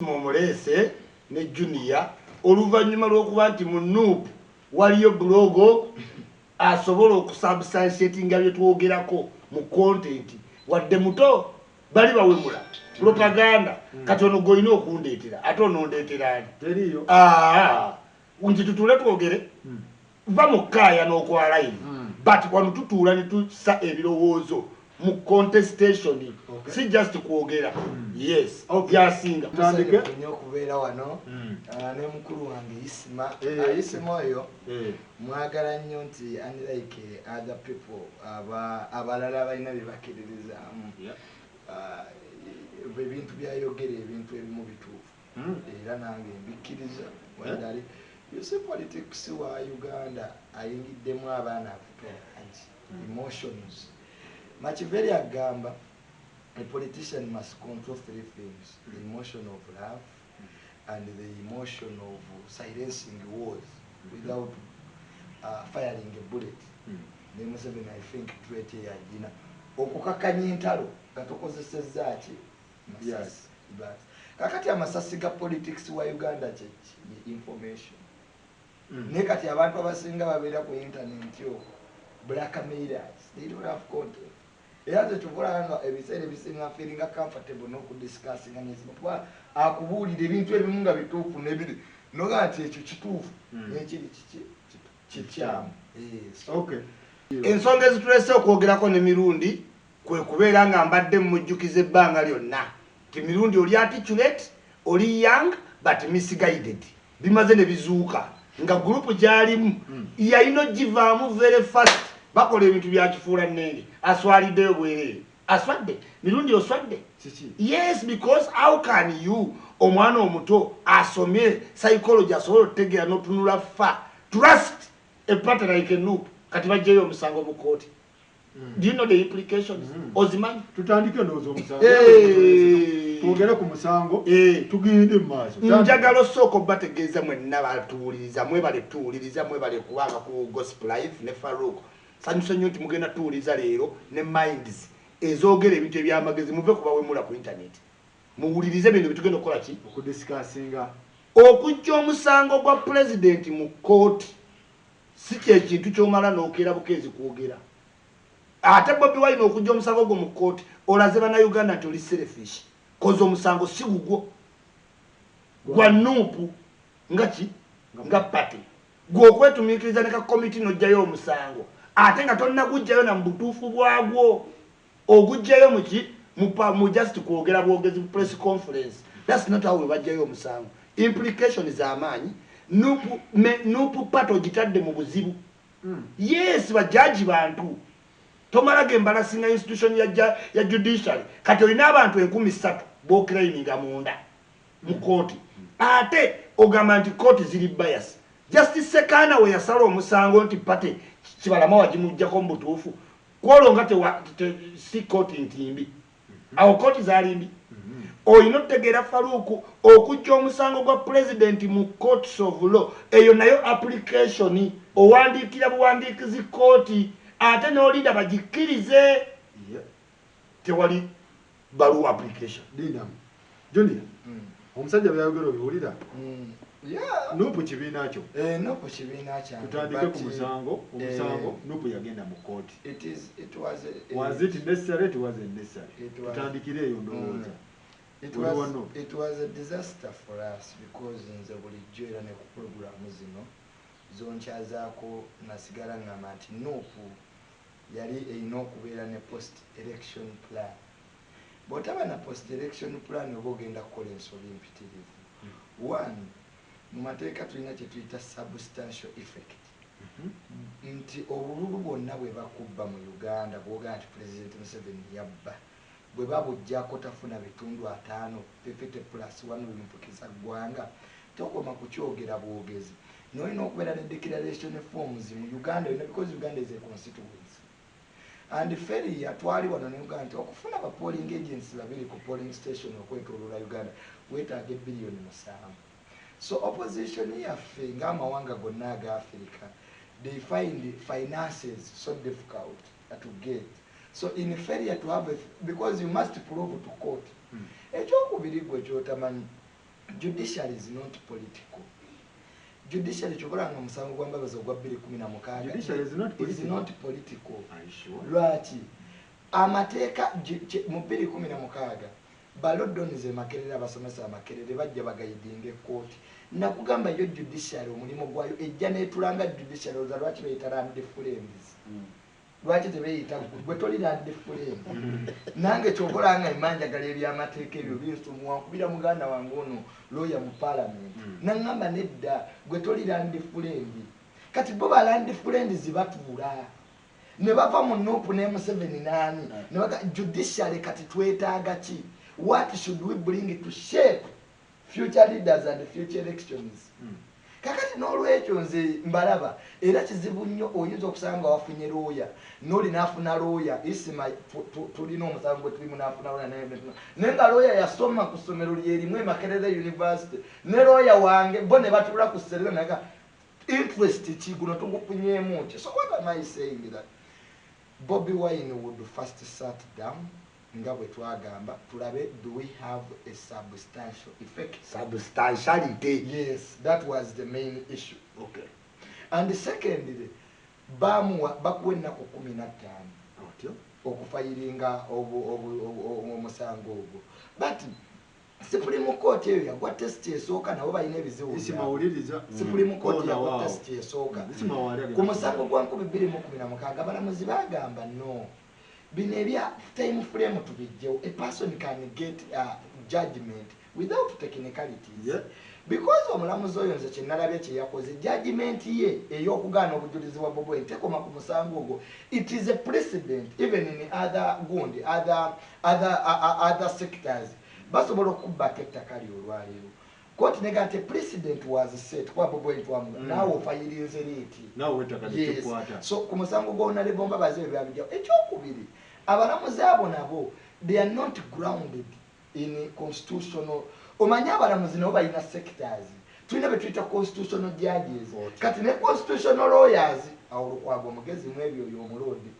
Momolese ne Junior oluvanyuma lw'okuba nti mu Nuupu waliyo blogo asobola okusubstantiatinga bye twogerako mu content wadde muto bali bawemula propaganda kati ono goyina okundeetera ate onondeetera ani teriyo nti tutule twogere va mu kkaaya n'okwalaini but wano tutuula ne tussa ebirowoozo mu contestation si just kwogera yes byasinga tutandike nnyo okubeera wano ne mukulu wange Isima oyo mwagala nnyo nti unlike other people abalala balina bye bakiririzaamu ebintu byayogera ebintu ebimu bituufu era nange mbikkiriza wadali yose politics wa Uganda ayingiddemu abaana afutolangi emotions Machiavelli agamba a politician must control three things: the emotion of love and the emotion of silencing wars without firing a bullet. Name 7, I think, tweet ya jina. Okukakanya entalo gatokozesezza ki masasi. Kakati amasasi ga politics wa Uganda chechi information. Ne kati abantu abasinga babeera ku internet yo blackmailers, they don't have content. Era tetubulanga ebiseera ebisinga feeling comfortable n'okudiscussing n'ezintu akubuulira ebintu ebimu nga bituufu n'ebiri noga ati ekyo kituufu n'ekiri kikyamu. Okay. Ensonga ezitulese okwogerako ne mirundi kwe kubeera nga mbadde mujjukiza ebbanga lyonna ti mirundi oli articulate oli young but misguided bimaze ne bizuuka nga gurupu gyalimu yalina ogivaamu very fast bakola ebintu byakifuula nnenge aswaliddeyo bwereere aswadde mirundi oswadde yes because how can you omwana omuto asomye psychology asobola okutegeera n'otunula fa trust a party like a Nuupu kati bajjeyo omusango mu kooti do you know the implications ozimanyi tutandike ndowooza omusango twogere ku musango tugende mu maaso njagala osooka bategeeza mwenna batuwuliriza mwebale tuwuliriza mwebale kubanga ku gospel life ne Farouk sanyusa nnyo nti mugenda tuwuliriza leero ne minds ezoogera ebintu ebyamagezi muve kubawemula ku internet muwulirize bintu bitugenda okukola ki okudiscussinga okujja omusango gwa president mu kooti si kyekintu kyomala n'okeera bukeezi kwogera ate Bobi Wine okujja omusango gwo mu kooti olaze bannayuganda nti oli selfish koza omusango si gugwo gwa Nuupu nga pati gw'okwetumiikiriza ne ka komiti n'ojjayo omusango ate nga tonna gujjayo na mbutuufu bwagwo ogujjayo mu just kwogera bwogezi press conference. That's not how we bajjayo omusango. Implications z'amaanyi Nuupu pato ogitadde mu buzibu yes bajaji bantu tomala gembalasinga institution ya judiciary kati olina abantu 13 b'oclaiminga munda mu kooti ate ogamba nti kooti ziri bias Justice Sekana we yasala omusango nti pate kibalama wagimujjako mu butuufu kwolonga si kooti ntimbi awo kooti zalimbi oyina okutegeera Faruku okujja omusango gwa president mu courts of law eyo nayo application owandiikira buwandiikizi kooti ate n'olinda bagikkirize tewali baluwa application Dinam Junior omusajja byayogera obiwulira Nuupu kibiina kyo Nuupu kibiina kyange tutandike ku musango Nuupu yagenda mu kooti was it necessary it wasn't necessary tutandikire eyo ndowooza It was a disaster for us because nze bulijjo era ne ku programu zino zonkyazaako nasigala ngamba nti Nuupu yali erina okubeera ne post election plan bw'otaba na post election plan oba ogenda kukola ensobi mpitirivu one mu mateeka tulina kye tuyita substantial effect nti obululu bwonna bwe bakubba mu Uganda bw'ogaa nti President Museveni yabba bwe babujjako tafuna bitundu 5 50+1 bimpukiza ggwanga tokoma kukyogera bwogezi nolina okubeera ne declaration forms mu Uganda because Uganda is a constituency and failure twali wano ne Uganda okufuna aba polling agents babiri ku polling station okwetooloola Uganda weetaaga billion 7 so opposition yaffe ng'amawanga gonna aga Africa they find finances so difficult to get. So in failure to have because you must prove to court. Ekyokubiri gwe kyotamanyi Judiciary is not political. Judiciary chokolanga musango gwa Mbabazi ogwa 2016. Judiciary is not political. Is not political. Are you sure? Lwaki amateeka mu 2016 balodonize Makerere abasomesa Makerere bajja bagayidinga ekkooti nakugamba yo judiciary omulimo gwayo ejja netulanga judiciary oza lwaki bayita land friends lwaki tebeyita gwe toli land friends nange kyokolanga emanjagala ebyamateeka ebyo binsumwa nkubira muganda wange ono lawyer mu parliament nangamba nedda gwe toli land friends kati bo ba land friends zibatuula ne bava mu Nuupu ne Museveni nani ne baka judiciary kati twetaaga ki what should we bring to shape future leaders and future elections kakati n'olwekyo nze mbalaba era kizibu nnyo oyinza okusanga wafunye lawyer n'oli n'afuna lawyer isima tulina omusango gwe tulimu n'afuna lawyer naye nga lawyer yasoma ku ssomero lyerimu Makerere University ne lawyer wange bo ne batuula ku sserero naga interest ki guno tugufunyeemu ki. So what am I saying? That Bobi Wine would first sat down nga bwe twagamba tulabe, do we have a substantial effect? Substantiality. Yes, that was the main issue. Okay. And secondly, bakuwa ennaku 15 okufayiringa omusango ogwo. But Supreme Court eyo yagwa test esooka nabo balina ebizibu. Supreme Court yagwa test esooka. Ku musango gwa 2016 abalamuzi bagamba no. Bino ebya time frame tubijjewo. A person can get a judgment without technicalities. Yeah. Because omulamuzi oyo nze kyenalabye kye yakoze judgment ye ey'okugaana obujulizi bwa Bobi Wine tekoma ku musango ogwo. It is a precedent even in other sectors. Basobola okubbako ettaka lyo olwaleero. Court negate precedent was set kwa Bobi Wine twamuga naawe ofayirinze leeti. Naawe ettaka likikwata. So ku musango gw'Honorable Mbabazi ebyo byabijjawo. Ekyokubiri abalamuzi abo nabo they are not grounded in constitutional. Omanya abalamuzi nabo balina sectors. Tulina betuyita constitutional judges. Kati ne constitutional lawyers awolukwago omugezi mu ebyo y'omulodi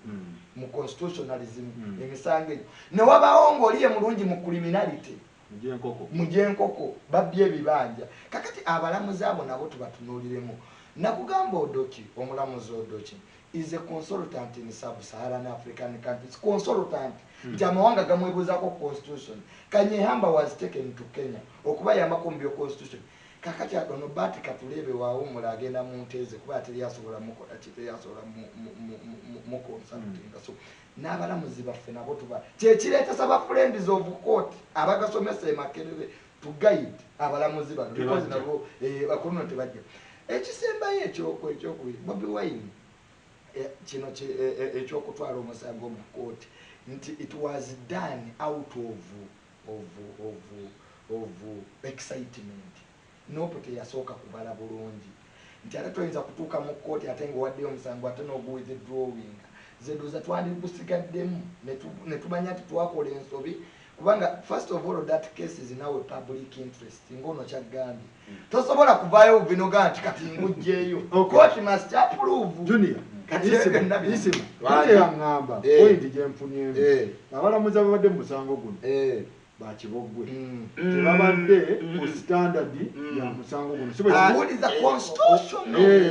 mu constitutionalism emisango egyo. Ne wabawo ng'oliye mulungi mu criminality. Mujenkoko babbye ebibanja. Kakati abalamuzi abo nabo tubatunuuliremu. Nakugamba Odoki, omulamuzi Odoki is a consultant in sub-Saharan African countries. Consultant. Nti amawanga gamwebuzaako constitution. Kanyehamba was taken to Kenya. Okuba yamakumbi yo constitution. Kakati adono bati katulebe waawumula agenda mu nteeze kuba teri asobola mukola kite yasobola mu consulting. So n'abalamuzi baffe nabo tuba kyekireeta saba friends of court abagasomesa Makerere to guide abalamuzi bano because nabo bakono tebajja. Ekisembayo ekyokubiri Bobi Wine kino ekyokutwala omusango mu court nti it was done out of excitement. Nuupu teyasooka kubala bulungi nti ate toyinza kutuuka mu court ate ng'owaddeyo omusango ate n'oguwithdrawing zeduza twandigusigaddemu ne tumanya nti twakola ensobi kubanga first of all that case is now a public interest ngono kyagambye tosobola kuvaayo binoga nti kati ngujjeeyo court must approve Junior isima yaŋŋamba oyindi gye nfunyeemu abalamuzi ababadde mu musango guno bakibogwe tebabadde ku standard ya musango guno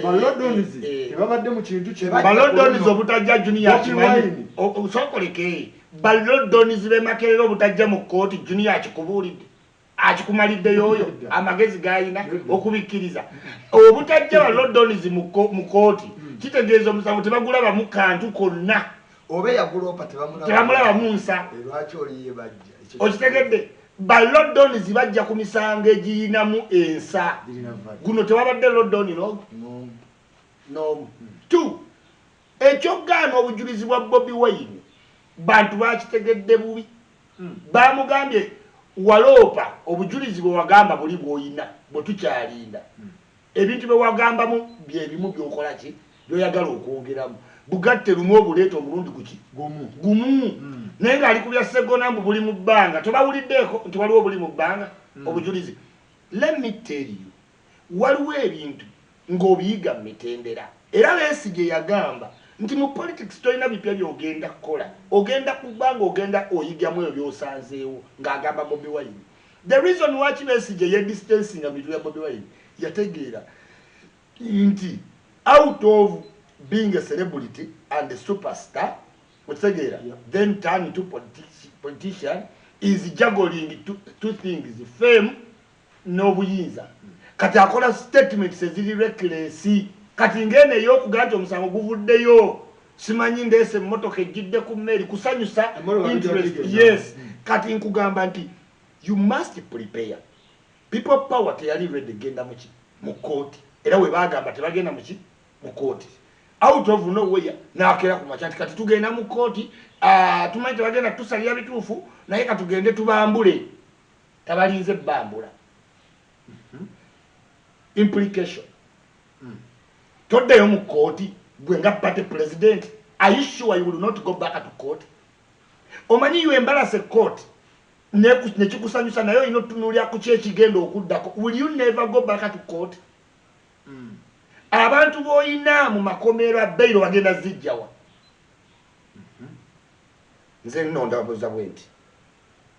balodonizi tebabadde mu kintu balodonizi obutajja Junior kimanyi osokoleke balodonizi be Makerere obutajja mu kooti Junior akikubuulidde akikumalidde yoyo amagezi gayina okubikkiriza obutajja balodonizi mu kooti kitegeeza omusango tebagulaba mu kantu konna oba yagulopa tebamulaba mu nsa lwaki oliye bajja okitegedde balodonizi bajja ku misango egiyinamu ensa guno tewabadde lodoni no. Two, ekyogaana obujulizi bwa Bobi Wine bantu bakitegedde bubi bamugambye waloopa obujulizi bwe wagamba buli bw'oyina bwe tukyalinda ebintu bye wagambamu byebimu byokola ki byoyagala okwogeramu bugatte lumu obuleeta omulundi kuki gumu naye ng'ali ku bya Ssegonambu buli mu bbanga tobawuliddeeko nti waliwo buli mu bbanga obujulizi. Let me tell you waliwo ebintu ng'obiyiga mu mitendera era Besigye yagamba nti mu politics tolina bipya by'ogenda kukola ogenda kubbanga ogenda oyigamu ebyo by'osanzeewo ng'agamba Bobi Wine The reason why Besigye ye distancing between Bobi Wine yategeera nti out of being a celebrity and a superstar then turn into politician is juggling two things, fame n'obuyinza. Kati akola statements eziri reckless. Kati ngene ey'okugamba omusango guvuddeyo simanyi ndeese emmotoka ejjidde ku mmeri kusanyusa interest. Yes. Kati nkugamba nti you must prepare. People power teyali ready genda mu kooti. Era we bagamba tebagenda mu kooti. Out of nowhere nakera ku machanti kati tugenda mu kooti tumanyi tebagenda tusalira bituufu naye katugende tubambule tabalinze bambula. Implication. Toddeyo mu kooti gwe nga party president. Are you sure you will not go back to court? Omanyi you embarrass a court nekikusanyusa nayo ino tunulya ku kyekigenda okuddako. Will you never go back to court? Abantu boyina mu makomero abeiro bagenda zijjawa. Nze nnonda babuza bwenti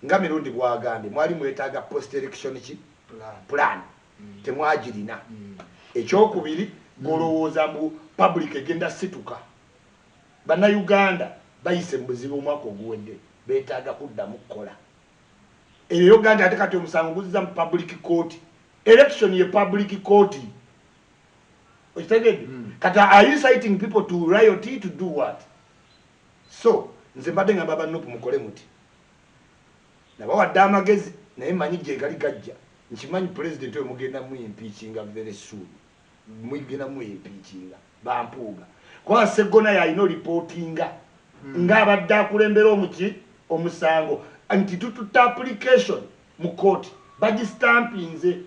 nga mirundi bwagambye mwali mwetaaga post election plan temwagirina. Ekyokubiri golowooza mu public egenda situka. Bannayuganda bayise mu buzibu omwaka oguwedde beetaaga kuddamu kukola. Eyo Uganda ate kati omusango guzza mu public court. Election ye public court. Kata are you citing people to riot to do what? So nze mbadde ngamba bannopu mukole muti nabawadde amagezi naye manyi gye gali gajja nkimanyi president oyo mugenda mu impeachinga very soon. Mugenda mu impeachinga bampuuga kwa Segona yalina reportinga ng'abadde akulembera omusango nti tututta application mu court bagistampinze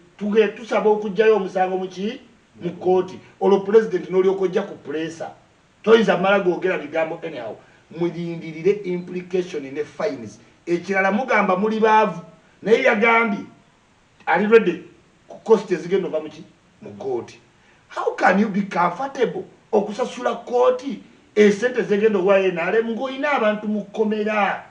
tusaba okugjayo omusango mu kooti olwo president n'olyokojja ku pressa toyinza mala googera bigambo anyhow. Mulindirire implication ne fines. Ekirala mugamba muli baavu naye yagambye ali ready ku cost ezigenda ova mu kooti. How can you be comfortable okusasula kooti esente zegenda owaye nale ngoyina abantu mukomera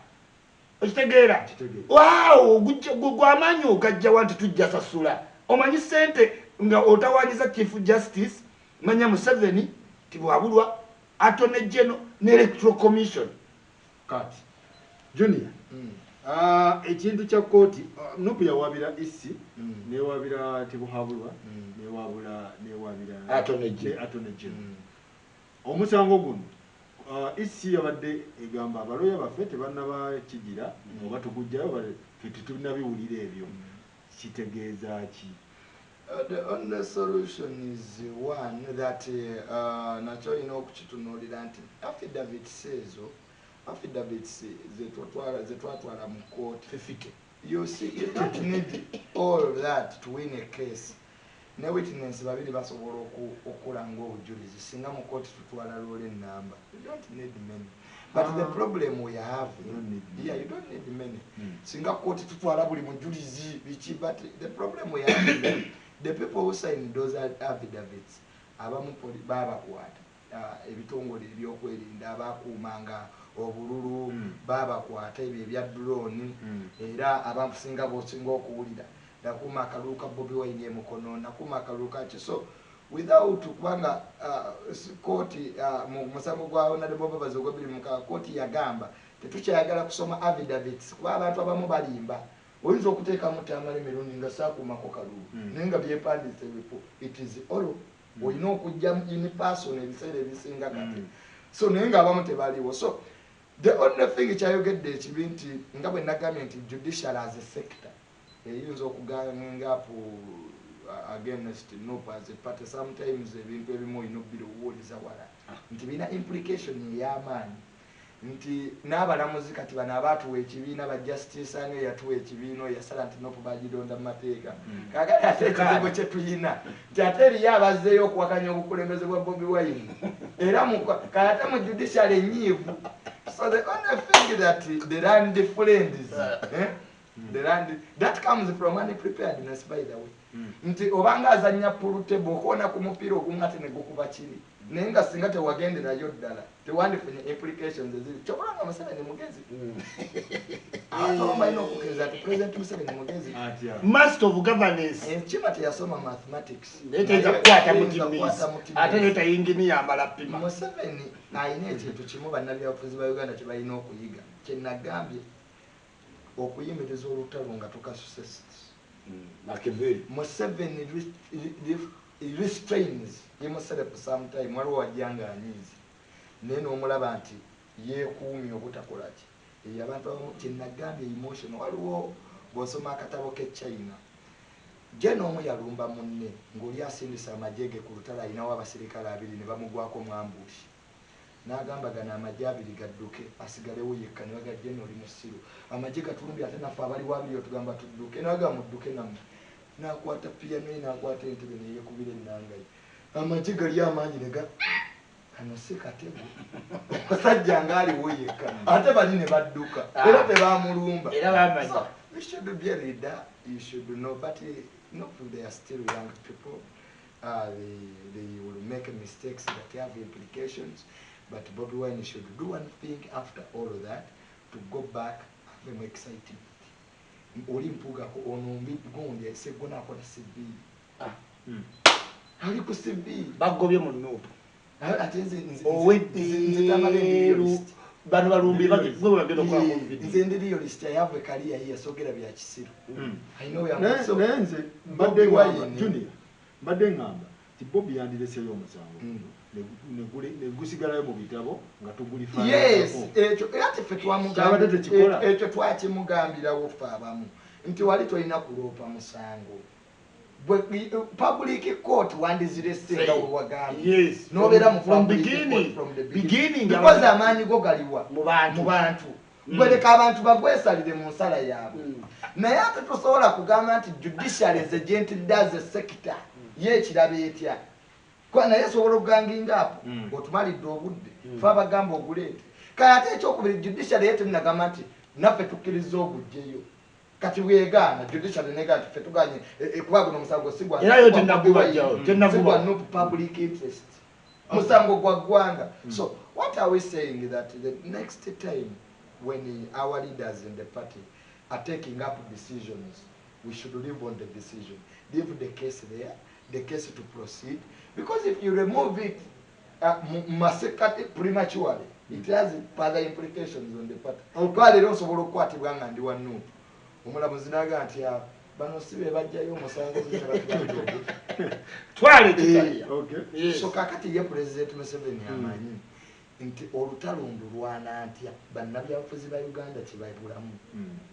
okitegeera? Wow gw'amaanyi ogajja wanti tujja sasula. Omanyi sente nga otawanyiza Chief Justice Manya Museveni tibwabulwa Attorney General ne Electoral Commission. Kati Junior ekintu kya kooti nupu yawabira isi newabira tibuhabulwa newabira Attorney General. Omusango guno isi yabadde egamba abaloya baffe tebannaba kigira oba tugujjayo tetulina biwulira ebyo kitegeeza ki? The only solution is one that nacho okukitunulira nti affidavits zetwatwala mu court. You see, you don't need all that to win a case. Ne witness babiri basobola okulanga obujulizi singa mu court tutwala roll number. You don't need many. But the problem we have, you don't need many. Singa court tutwala buli mujulizi bichi, but the problem we have the people who sign those affidavits abamu baba kwata ebitongole ebyokwerinda abakuumanga obululu baba kwata ebyo ebya drone era abasinga bosinga okuwulira nakuuma akaluuka Bobi Wine emukono nakuuma akaluuka ki. So without kubanga kooti mu musango gwa Honorable Babazi Ogwabiri kooti yagamba tetukyayagala kusoma affidavits kuba abantu abamu balimba. Oyinza okuteeka mutamale mirundi nga saakuumako kalulu naye nga byepandise bipo. It is all olina okujja in person ebiseera ebisinga kati. So naye ng'abamu tebaliwo. So the only thing kyayogedde ekibi nti nga bwe nagambye nti judicial as a sector eyinza okuganga against NUP as a party. Sometimes ebintu ebimu olina obbirowoolereza wala nti birina implication ey'amaanyi nti n'abalamuzi kati bano abaatuwa ekibiina ba justice ane yatuwa ekibiina yasala nti NUP bagironda mu mateeka kaakati ate ekizibu kye tulina nti ate eriyo abazzeeyo okuwakanya obukulembeze bwa Bobi Wine era kale ate mu judicial enyiivu. So the only thing that the land friends The land that comes from unpreparedness, by the way. Nti obanga azanya pool table okona ku mupiira ogumate ne gukuba kiri. Nenga singa tewagende nayo ddala. Tewandifuna implications eziri. Kyobulanga Museveni mugezi. Atoma ino kugeza ati President Museveni mugezi. Master of governance. Chima teyasoma mathematics. Niteza kwata mutimisi. Ate neta engineer amala pima. Museveni ayina ekintu kimu bannabyabufuzi ba Uganda kye balina okuyiga. Kye nagambye okuyimiriza olutalo nga tukasuse. Museveni restrains himself sometime waliwo wajjanga anyizi naye n'omulaba nti yeekuumye obutakola ki abantu abamu kye nagambye emotion waliwo bw'osoma akatabo k'Echina je n'omu yalumba munne ng'oli asindisa amagye ge ku lutalo ayinawo abasirikale 2 ne bamugwako mu ambushi n'agamba gano amagye 2 gadduke asigalewo yekka ne baga je n'oli musiru amagye gatulumbye ate naffe abaliwo 2 otugamba tudduke naga mudduke nammwe n'akwata piyano ye n'akwata entebe ne yeekubira ennanga ye amagye gali amaanyi ne ga kano si katego basajja ngaaliwo yekka ate bali ne badduka era tebamulumba era bamanyi you should be a leader you should know but no, they are still young people they will make mistakes that have implications but Bobi Wine should do one thing after all of that to go back have them excited olimpuga ko onombi gonde segona akola CB ali ku CB bagobye mu nopo atenze owedderu bano balumbi bagwe bagenda kwa konvidi nze ndi list yavwe kali yaye sogera bya kisiru I know ya so nenze mbadde wa junior mbadde ngamba ti Bobi yandireseyo omusango ne gusigalayo mu bitabo nga tugulifana yes ekyo ate fe twamugambira ekyo twakimugambira wofa abamu nti wali toyina kulopa musango public court wandiziresenga wagambye yes nobera mu from beginning because amaanyi go galiwa mu bantu gweleka abantu bagwesalire mu nsala yaabwe naye ate tosobola kugamba nti judiciary is agent does a sector yekirabe etya kwa naye sobola okuganginga apo otumalidde obudde fa bagamba oguleete kale ate ekyokubiri judiciary yetu nagamba nti naffe tukkiriza ogujjeyo kati bwegaana judiciary nega nti ffe tuganye kuba guno musango sigwa era yo tenagubajjawo no public interest musango gwa ggwanga so what are we saying that the next time when our leaders in the party are taking up decisions we should live on the decision leave the case there the case to proceed because if you remove it prematurely it has further implications on the party kwale lero osobola okukwatibwa nga ndi wanu omulamuzi naga nti bano sibe bajjayo omusango twale kitaliya so kakati ye president Museveni amanyi nti olutalo ndulwana ntya bannabyabufuzi ba Uganda kyebayibulamu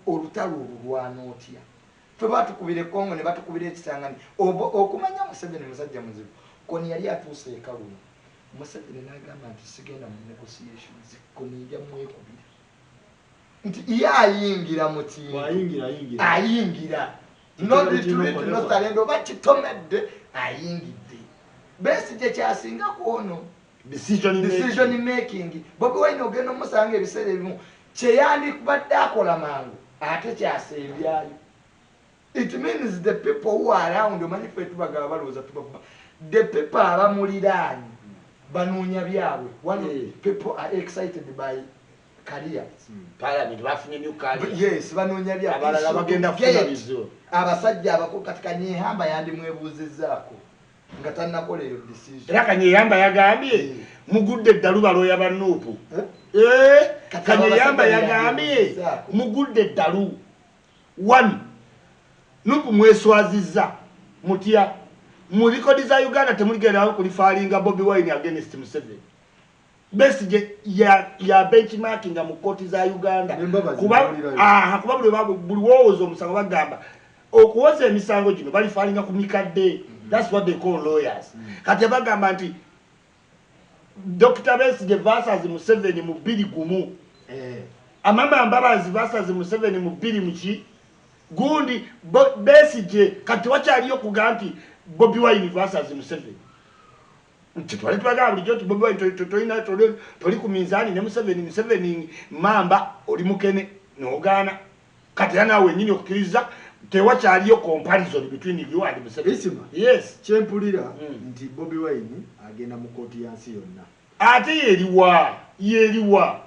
olutalo olulwana otya fe batukubire Kongo ne batukubire ekisangani okumanya Museveni musajja muzibu koni yali atuuse ekalumu Museveni n'agamba nti sigenda mu negotiations koni nja mwekubira nti iye ayingira mu kintu ayingira notalendo bakitomedde ayingidde Besigye kyasinga kuono decision making Bobi Wine ogenda omusanga ebiseera ebimu kyeyandikubadde akola mangu ate kyasembyayo it means the people who are around omanyi ffe tubagaba balowooza tubakuba the people abamuliraanyi banoonya byabwe people are excited by careers parliament bafunye new career yes banoonya byabwe abalala bagenda kufuna bizo abasajja abako kati Kanyehamba yandimwebuuzizzaako nga tannakola eyo decision era Kanyehamba yagambye mugudde eddalu baloya ba Nuupu Kanyehamba yagambye mugudde eddalu 1 Nuupu mweswazizza mutya mu record za Uganda temuligenda kulifalinga Bobi Wine against Museveni Besigye ya benchmarking mu koti za Uganda kuba buli wowoza omusango bagamba okuwoza emisango gino balifalinga ku mikadde that's what they call lawyers kati bagamba nti Dr. Besigye versus Museveni mu 2 gumu amama Mbabazi versus Museveni mu 2 muki gundi Besigye kati wakyaliyo kuganti Bobi Wine versus Museveni twali twagala bulijjo nti Bobi Wine toli ku minzaani ne Museveni mamba oli mukene n'ogaana kati era naawe nyini okukkiriza tewakyaliyo comparison between you and Museveni. Yes, kyempulira nti Bobi Wine agenda mu kooti yansi yonna. Ate yeriwa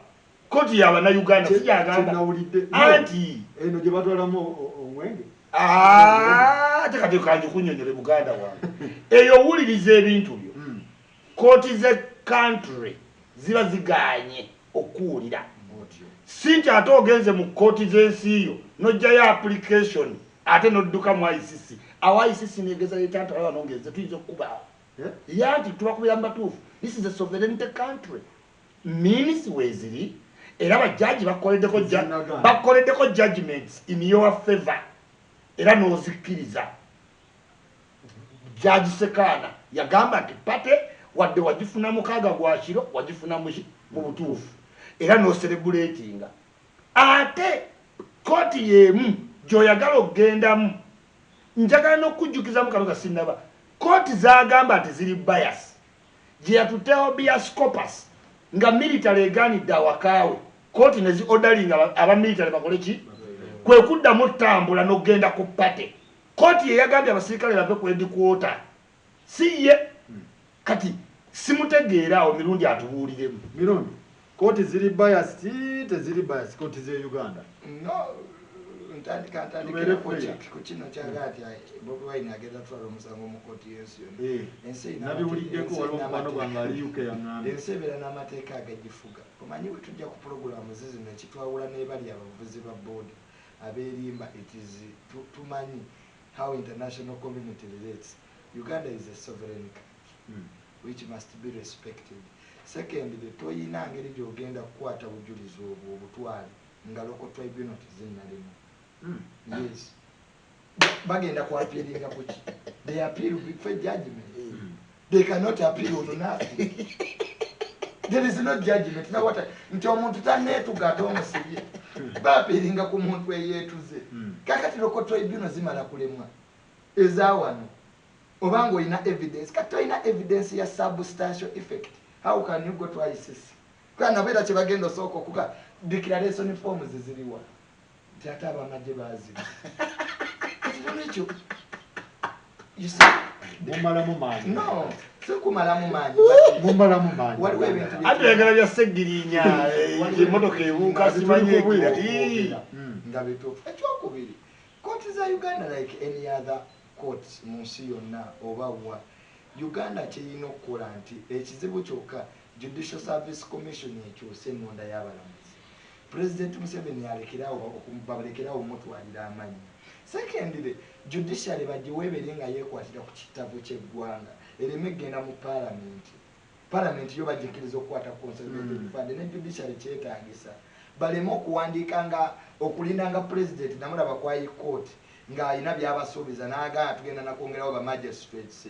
kooti y'Abannayuganda sijagamba anti eno gye batwalamu omwenge. Ate kati kanji kunnyonnyole muganda wange eyo owuliriza ebintu byo kooti ze country ziba ziganye okuwulira si nti ate ogenze mu kooti z'ensi yo n'ojjayo application ate n'odduka mu ICC awo ICC negeza yetantu aba nongeze tuyinza okukubaawo yanti tubakubira mu batuufu. This is a sovereignty country means weziri era abajaji bakoleddeko judgments in your favor era n'ozikkiriza. Jaji Sekana yagamba nti pate wadde wagifuna mukaaga gwa kiro wagifuna mu butuufu era n'ocelebratinga. Ate kooti y'emu gy'oyagala okugendamu njagala n'okujjukizamu kano kasinnaba kooti zagamba nti ziri bias gye yatuteewo bias corpus nga military egaanidde awakaawe kooti ne zi ordaringa abamilitary bakole ki kwe kuddamu ttambula n'okgenda ku pate. Kooti ye yagambye abasirikale bave ku headquarter si ye kati simutegeera awo mirundi atubuuliremu. Mirundi kooti ziri bias teziri bias kooti ze Uganda. No, ntandika ku kino kyaga ati Bobi Wine agenda twala omusango mu kooti y'ensi yonna. Ensi nabiwuliddeko waliwo mubano gwange ali UK yaŋŋambye. Ensi ebeera n'amateeka agagifuga. Omanyi bwe tujja ku pulogulaamu zino ekitwawula n'ebali abavuzi ba boodi abeerimba tumanyi how international community relates. Uganda is a sovereign country which must be respected. Secondly, toyina ngeri gy'ogenda kukwata bujulizi obwo obutwale nga local tribunal tezinnalimu. Yes. Bagenda kuappealinga kuki? They appeal before judgment. They cannot appeal on nothing. There is no judgment. Now what? Nti omuntu tanneetugaata omusibye baapiiringa ku muntu eyeetuze. Kakati local tribunal zimala kulemwa ezaawano obanga olina evidence kati olina evidence ya substantial effect. How can you go to ICC? Kwa nabeera kye bagenda osooka okuga declaration forms ziriwa nti ate abamagye baazira ekyo you see mumalamu maanyi. No, sikumalamu maanyi mumalamu maanyi waliwo ebintu ate yagala bya segirinya emotoka ebuuka simanye nga bituufu. Ekyokubiri kooti za Uganda like any other courts mu nsi yonna oba wa Uganda kyeyina okukola nti ekizibu kyokka Judicial Service Commission ekyuse ennonda y'abalamuzi. President Museveni balekerawo mutwalira amannya. Secondly, judiciary bagiweebere nga yeekwatira ku kitabo ky'eggwanga ereme genda mu parliament yo bagikkiriza okukwata consolidated fund ne judiciary kyetaagisa baleme okuwandiika nga okulinda nga president namulaba kwa court nga alina byabasuubiza n'agaa tugenda nakwongerawo ba magistrates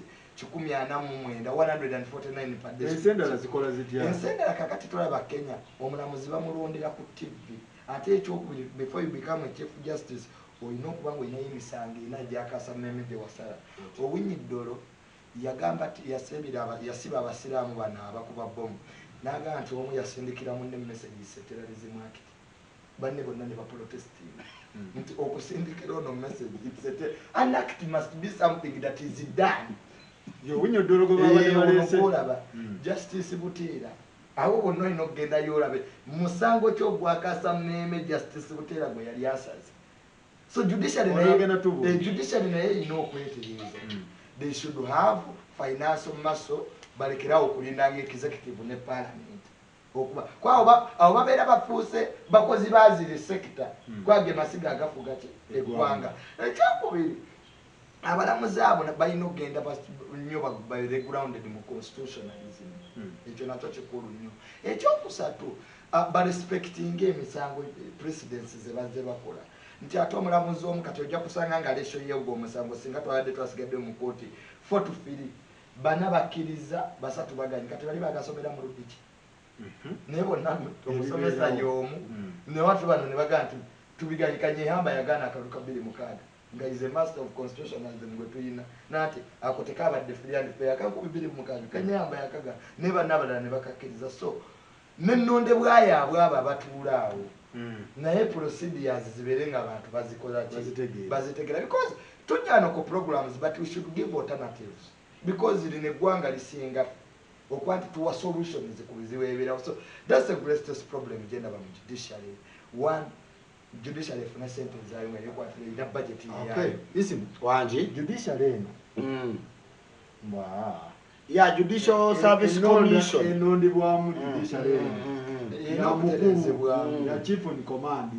149 per day. Ensendala zikola zitya? Ensendala kakati tulaba Kenya omulamuzi bamulondera ku TV ate ekyokubiri before you become a chief justice olina okuba nga olinayo emisango ina gyakasa Meme de Wasala. Owinyi Ddolo yagamba nti yasiba abasiraamu bano abakuba bomu n'agamba nti omu yasindikira munne messages terrorism act banne bonna ne baprotestinga nti okusindikira ono message an act must be something that is done. Owinyi Ddolo gwe babadde balese Justice Butera awo bonna olina okgendayo olabe musango ky'ogwakasa Meme Justice Butera gwe yali asaze. So judiciary naye erina okwetereeza. They should have financial muscle balekerawo okulindanga executive ne parliament okuba kwa abo babeera bafuuse bakozi bazire sector kwage masiga agafuga eggwanga. Ekyokubiri abalamuzi abo balina okugenda nnyo grounded mu constitutionalism. Ekyo nakyo kikulu nnyo. Ekyokusatu barespectinga emisango presidency ze bazze bakola nti ate omulamuzi omu kati ojja kusanga nga lesho yeegwa omusango singa twabadde twasigadde mu kooti 4 to 3 bana bakkiriza basatu baganye kati bali bagasomera mu Lubiki naye bonna omusomesa y'omu ne watu bano ne bagamba nti tubiganyikanye hamba yagaana akaluka 26 nga is a master of constitutionalism gwe tuyina nati akoteka abadde free and fair akaluka 26 kanye hamba yakaga ne banna abalala ne bakakkiriza. So nennonde bwayaabwe abo abatuula awo naye procedures zibeere nga abantu bazikola bazitegera because tujja no ku programs but we should give alternatives because lino eggwanga lisinga okuba nti tuwa solutions ku bizibu ebirawo. So that's the greatest problem gyendaba mu judiciary. One, judiciary efuna sente zaayo nga yekwatira ina budget yayo. Isimu wangi judiciary eno ya Judicial Service Commission enondibwamu judiciary eno namukulu ya chief in command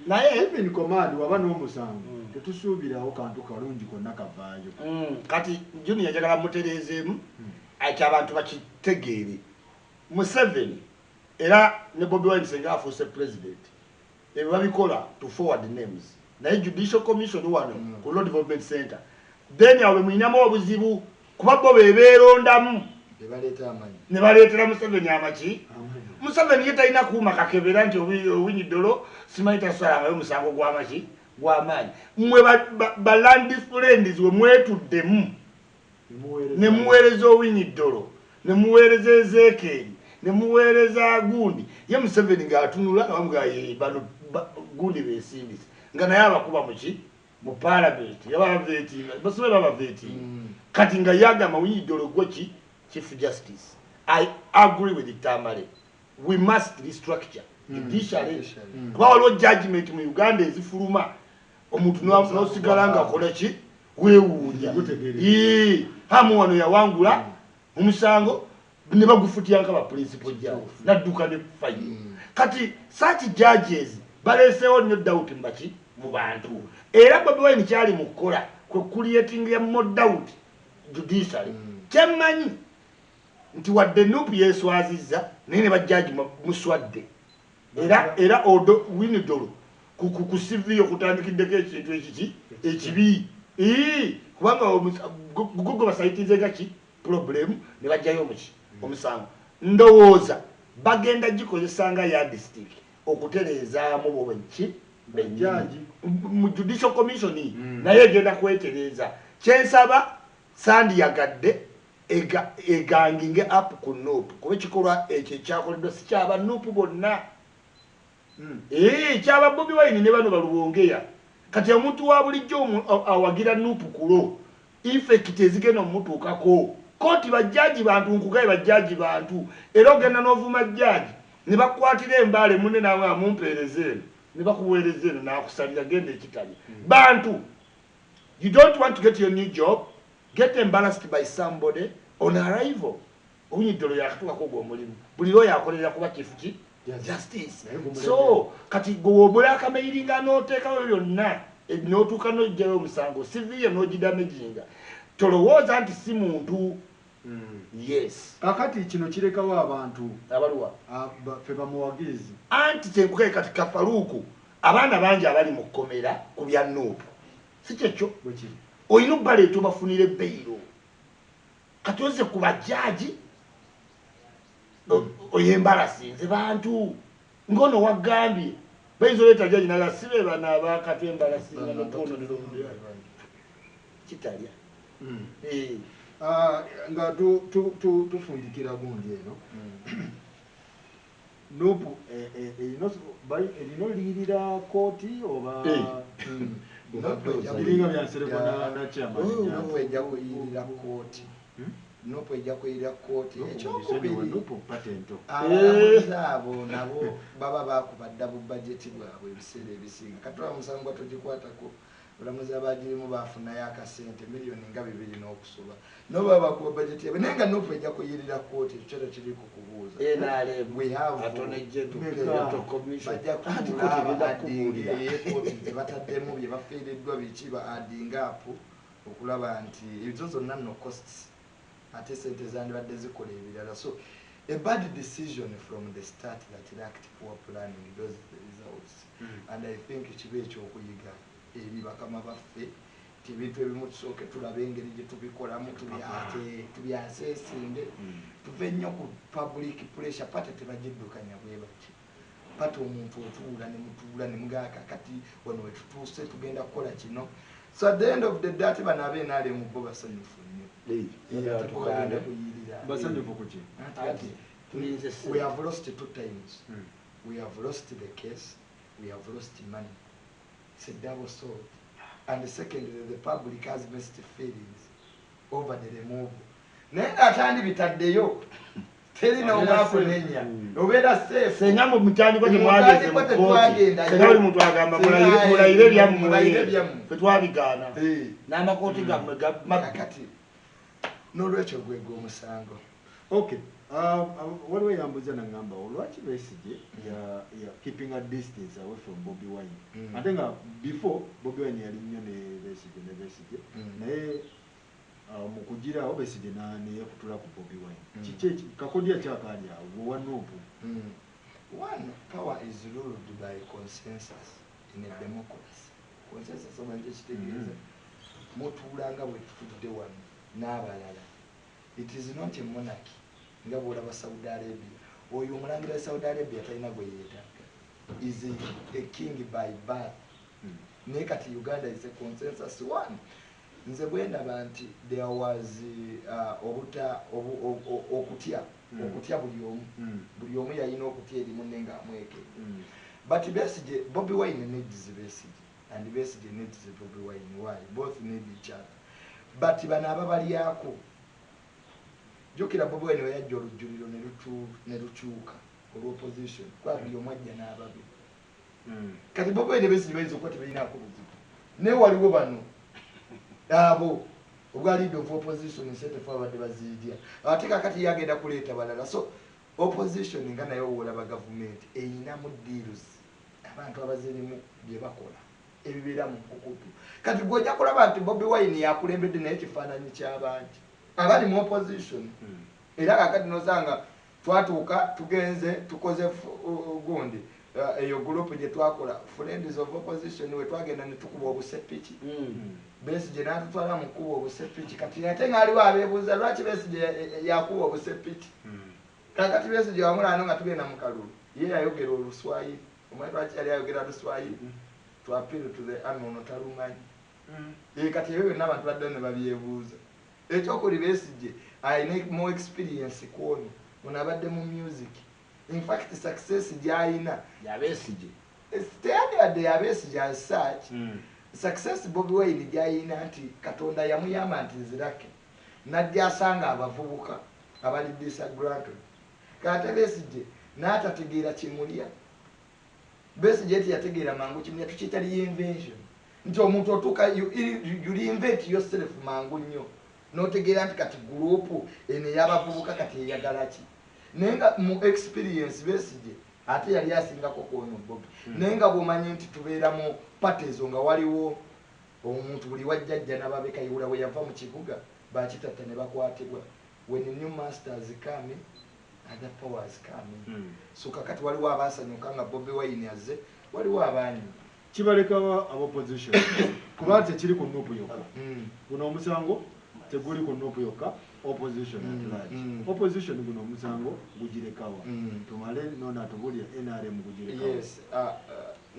naye chief in command waba n'omusango tetusuubirawo kantu kalungi konna kavaayo. Kati Junior njagala mutereezeemu ati abantu bakitegeere Museveni era ne Bobi Wine senga afuuse president ebyo babikola to forward names naye Judicial Commission wano ku Law Development Center then awe mwinamu obuzibu kuba bo bebeerondamu ne baleetera Museveni amaki. Museveni ye talina kuuma kakebera nti owinyi ddolo simanyi tasalangayo omusango gw'amaki gw'amaanyi. Mmwe balandi friends we mwetuddemu ne muweereza owinyi ddolo ne muweereza Ezeekeri ne muweereza Gundi ye Museveni ng'atunula abamuga bano Gundi beesimbise nga naye abakuba muki mu parliament yabaveetinga basobe babaveetinga kati nga yagamba owinyi ddolo gwoki Chief Justice. I agree with Tamale. We must restructure judiciary. Kuba waliwo judgment mu Uganda ezifuluma omuntu n'osigala nga akola ki weewuunya hamu wano yawangula omusango ne bagufutya nga ba principal judge nadduka ne fayi. Kati such judges baleeseewo nnyo doubt mbaki mu bantu era Bobi Wine kyali mu kukola kwe creating ya more doubt judiciary. Kyemmanyi nti wadde Nuupu yeeswazizza naye ne bajjaji muswadde era odo winidolo ku civil okutandikiddeko ekintu ekiki ekibi kubanga gugo basaitize gaki problem ne bajjayo muki omusango. Ndowooza bagenda gikozesanga yardstick okutereezaamu bobeki benjaji mu Judicial Commission naye egenda kwetereeza. Kyensaba sandi yagadde eganginge up ku Nuupu kuba ekikolwa ekyo ekyakoleddwa si kyaba Nuupu bonna kyaba Bobi Wine ne bano baluwongeya. Kati omuntu wa bulijjo awagira Nuupu kulo infect ezigenda omutuukako kooti bajjaji bantu nkugaye bajjaji bantu era ogenda n'ovuma jjaji ne bakwatira embaale munne naawe amumpeereza eno ne bakuweereza eno n'akusalira genda ekitali bantu. You don't want to get your new job, get embarrassed by somebody on arrival. Owinyi ddolo yakatuukako ogwo omulimu buli lwo yakolera kuba kifuki justice. So kati gwewobola akameyiringa n'oteekayo byonna n'otuuka n'ojjayo omusango siviyo n'ogidamaginga tolowooza nti si muntu. Yes kakati kino kirekawo abantu abaluwa fe bamuwagizi anti kyenkugaye kati Kafaluuku abaana bangi abali mu kkomera ku bya Nuupu si kyekyo oyina obbaleeta obafunira ebbeiro kati oze ku bajjaji oyembalasinze bantu ngono wagambye bayinza oleeta jaji naga sibe bana abakatu embalasinga notwononera omudya kitalya nga tufundikira gundi eno Nuupu erina oliyirira kooti oba biringa byanserekwa Nuupu ejja kuyirira kooti. Nuupu ejja kuyirira kooti. Ekyokubiri abalamuzi abo nabo baba bakubadda bu bajeti bwabwe ebiseera ebisinga katola omusango gwatugikwatako abalamuzi abagirimu bafunayo akasente miliyoni nga 2 n'okusoba nabo baba bakuba bajeti yabwe naye nga Nuupu ejja kuyirira kooti ekyo kiri ku kubuuza bataddemu bye bafiiriddwa biki ba adding up okulaba nti ezo zonna no costs ate sente zandibadde zikola ebirala. So a bad decision from the start that lacked poor planning those the results. And I think kibe ekyokuyiga eri bakama baffe ti ebintu ebimu tusooke tulabe engeri gye tubikolamu tubyaseesinge tuve nnyo ku public pressure pate tebagiddukanya bwe bati pate omuntu otuula ne mugaaka kati wano we tutuuse tugenda kukola kino. So at the end of the day ate bano abeenaale mu bo basanyufu nnyo. We have lost 2 times. We have lost the case we have lost money. It's a double sword. And secondly, the public has mixed feelings over the removal. Nenga atandi bitaddeyo. Terina omwakunenya. Obera safe. Senga mu mutandi ko temwageze mu koti. Senga buli muntu agamba mulayire byammwe. Fetwabigana. N'amakoti gammwe makati. N'olwekyo gwegwa omusango. Okay. Waliwo yambuza nangamba olwaki Besigye ya keeping a distance away from Bobi Wine. Ate nga before Bobi Wine yali nnyo ne Besigye naye mu kugirawo Besigye neyekutula ku Bobi Wine. Kiki kakodya kyakali awo wanuupu. One, power is ruled by consensus in a democracy. Consensus abantu ekitegeeza mutuulanga bwe tutudde wano n'abalala. It is not a monarchy. Nga bw'olaba Saudi Arabia. Oyo omulangira wa Saudi Arabia talina gwe yeetaaga. Is a king by birth. Naye kati Uganda is a consensus one. Nze bwe ndaba nti there was okutya buli omu yalina okutya eri munne ng'amweke. But Besigye, Bobi Wine needs Besigye and Besigye needs Bobi Wine. Why? Both need each other. But bano ababalyako jokera Bobi Wine we yajja olujjuliro ne lukyuka olw'opposition kwa buli omu ajja n'ababe. Kati Bobi Wine Besigye bayinza okuba tebalinaako buzibu. Naye waliwo bano abo obwa leader of opposition nsete fo abadde baziidya ate kakati yagenda kuleeta balala. So opposition nga nayo olaba government eyinamu deals abantu abazirimu bye bakola ebibeera mu nkukutu. Kati gwojja kulaba nti Bobi Wine yakulembedde naye kifaananyi ky'abangi abali mu opposition. Era kakati nosanga twatuuka tugenze tukoze gundi eyo group gye twakola friends of opposition we twagenda ne tukuba obusepiki. Besigye n'atutwala mu kuba obusepiki. Kati ate ng'aliwo abeebuuza lwaki Besigye yakuba obusepiki. Kakati Besigye wamulano nga tugenda mu kalulu ye yayogera Oluswayiri. Omanyi lwaki yali ayogera Luswayiri? To appeal to the unknown talumanyi. Kati ebyo byonna abantu badde ne babyebuuza. Ekyokuli Besigye ayina more experience ku ono. Ono abadde mu music. In fact success gy'ayina ya Besigye. Teyandibadde ya Besigye as such. Success Bobi Wine gy'ayina nti Katonda yamuyamba nti nzirake. Najja asanga abavubuka abali disgruntled. Kati Besigye n'atategeera kimulya. Besigye yategeera mangu kimulya tukiyita reinvention. Nti omuntu otuuka you reinvent yourself mangu nnyo. N'otegeera nti kati gurupu eno ey'abavubuka kati eyagala ki. Naye nga mu experience Besigye ate yali asingako kwono Bobi. Naye nga bw'omanyi nti tubeera mu parties nga waliwo omuntu buli wajjajja n'ababekayibula we yava mu kibuga bakitatta ne bakwatibwa. When the new masters come, other powers come. So kakati waliwo abasanyuka nga Bobi Wine azze, waliwo abanyi. Kibalekawa opposition. Kuba tekiri ku nuupu yokka. Guno omusango teguli ku nuupu yokka. Opposition at large. Opposition guno omusango gugirekawa. Tumale nona tubulya NRM gugirekawa. Yes.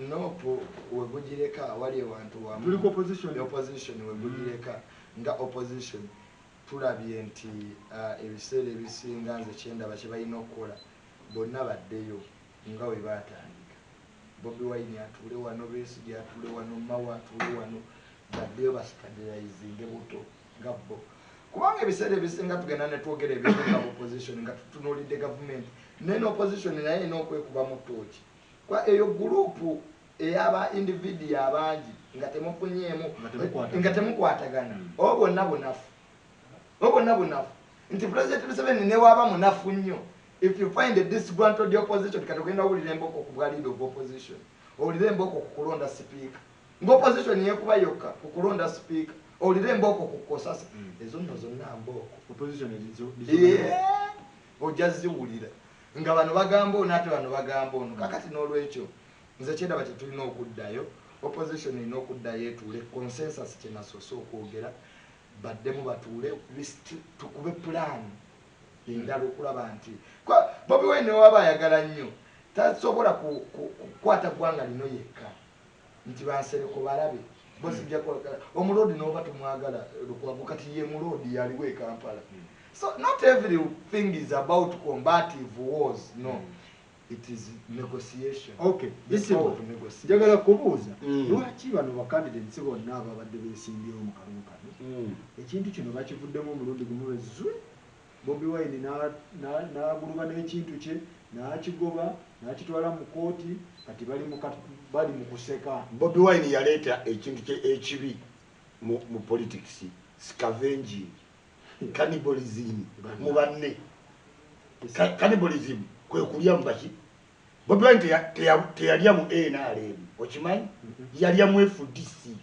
Nopo we gugireka wali abantu wa tuli opposition. The opposition we gugireka nga opposition tulabye nti ebiseera ebisinga nze kyendaba kye balina okukola bonna baddeyo nga we baatandika. Bobi Wine atuule wano, Besigye atuule wano, Mawa atuule wano, baddeyo bastabilizinge buto nga bo. Kubanga ebiseera ebisinga tugenda ne twogera ebintu nga opposition nga tutunuulidde government naye opposition naye n'okwekuba mu ttooki. Kwa eyo gurupu ey'aba individu abangi nga temufunyeemu nga temukwatagana oba bonna bunafu. Obonna bunafu. Nti President Museveni ne waba munafu nnyo. If you find a disgruntled opposition kati ogenda owulira emboko ku bwa leader of opposition. Owulira emboko ku kulonda speaker. Ng'opposition yekuba yokka ku kulonda speaker. Owulira emboko ku kkosasa. Ezo nno zonna mboko. Opposition ezo. Ojja ziwulira. Nga bano bagamba ono ate bano bagamba ono. Kakati n'olwekyo nze kyendaba kye tulina okuddayo. Opposition erina okuddayo etuule consensus kye nasoose okwogera. Baddemu batuule tukube plan endala okulaba nti Bobi Wine waba ayagala nnyo tasobola kukwata ggwanga lino yekka nti bansereko balabe bosijja omulodi n'oba tumwagala Lukwago kati ye mulodi yaliwo e Kampala. So not everything is about combative wars, no. it is negotiation. Okay, this is njagala kubuuza lwaki bano bakandidates bonna ababadde beesimbyewo mu kalulu kano ekintu kino bakivuddemu omulundi gumu bezwe Bobi Wine n'aguluba n'ekintu kye n'akigoba n'akitwala mu kooti kati bali mu kuseka. Bobi Wine yaleeta ekintu kye ekibi mu politics, scavenging, cannibalism mu banne. Cannibalism kwe kulya mu baki. Bobi Wine teyalya mu NRM okimanyi yalya mu FDC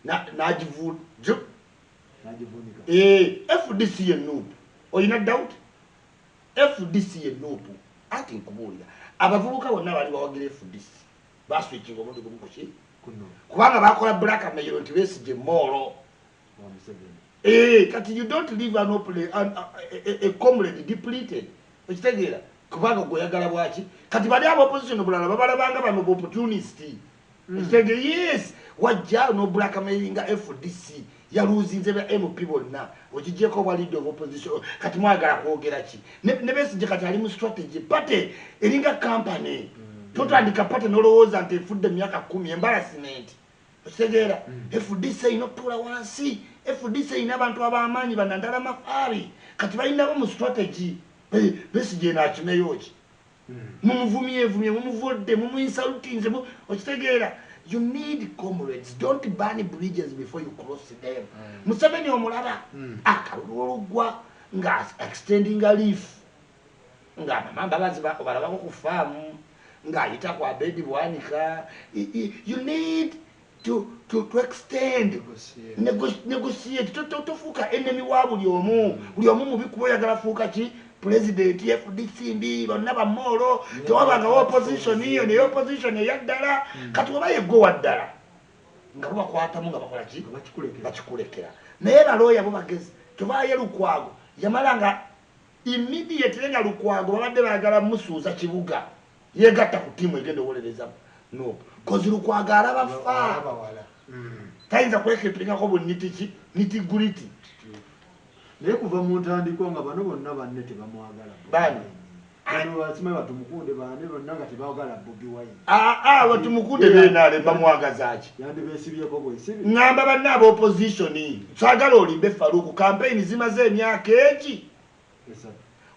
n'agivunika FDC ye nuupu oyina doubt FDC ye nuupu ati nkubuulira abavubuka bonna bali bawagira FDC baswitchinga omuntu gumukoki kubanga bakola blackmail nti Besigye Moro kati you don't leave a comrade depleted okitegeera kubanga goyagala bwaki kati bali abo opposition bulala babalabanga bano opportunist okitegeera yes wajja no blackmailinga FDC yaluzinze ba MP bonna okijeko bwa leader of opposition kati mwagala kwogera ki ne Besigye kati ali mu strategy pate eringa company totandika pate nolowooza nti efudde myaka 10 embarrassment okitegeera FDC inotula wansi FDC ina abantu ab'amaanyi banandala mafari kati balinawo mu strategy Besigye n'akimeyo ki mumuvumye mumuvodde mumuinsultinze okitegeera. You need comrades. Don't burn bridges before you cross them. Museveni omulaba akalulugwa nga extending a leaf nga mamba balaba ku farm nga ayita kwa bedi bwanika. You need to extend negotiate tofuuka enemy wa buli omu mubikuba oyagala fuuka ki president FDC mbi bonna bamoro tewabanga opposition iyo ne opposition eyaddala kati oba yegowa ddala nga bakwatamu nga bakola ki bakikulekera naye balooya bo bagezi tubaaye Lukwago yamala nga immediately nga Lukwago babadde baagala musuuza kibuga yegatta ku tiimu egenda owolerezamu no kozi Lukwago alaba fa tayinza kwekepingako bunnitiki nitiguriti naye kuva mu ntandikwa nga bano bonna banne tebamwagala bani bano basime batumukunde bane bonna nga tebawagala Bobi Wine batumukunde benaale bamwagaza ki yandi beesibyeko bwesibi ngamba banne aba opposition twagala olimbe Faruku campaign zimaze emyaka eki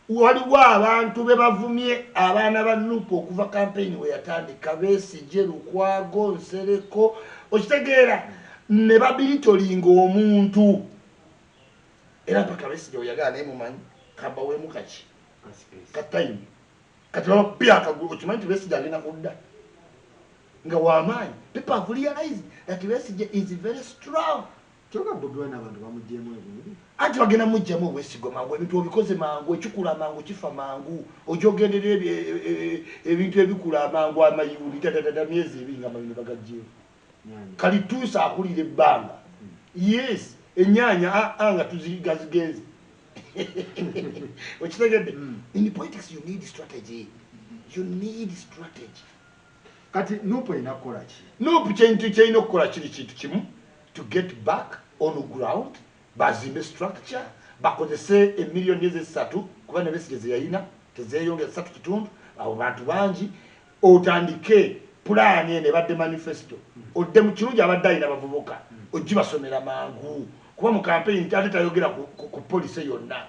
waliwo abantu be bavumye abaana ba Nuupu okuva campaign we yatandika Besigye Lukwago Nsereko okitegeera ne babiritolinga omuntu era paka Besigye oyagala naye mumanyi kamba wemu kaki katayimu kati bapya akagulu okimanyi nti Besigye alina kudda nga wamaanyi people have realized that Besigye is very strong. Kyoka Bobi Wine abantu bamuggyemu ebintu ati bagenda muggyemu obwesigo mangu ebintu obikoze mangu ekikula mangu kifa mangu ojogendera ebintu ebikula mangu amayuli tatata myezi ebinga amayuli bagaggyemu kali tuusa akulira ebbanga yes enyanya anga tuzigazigenze okitegedde in politics you need strategy kati Nuupu ina kukola ki Nuupu kyalina okukola kiri kintu kimu to get back on the ground bazimbe structure bakozese emiliyoni ez'esatu kuba ne Besigye zeyalina tezeyongera 3.5 abo bantu bangi otandike pulaani ene badde manifesto odde mu kirungi abadde alina bavubuka ogibasomera mangu kuba mu campaign ate tayogera ku polisi yonna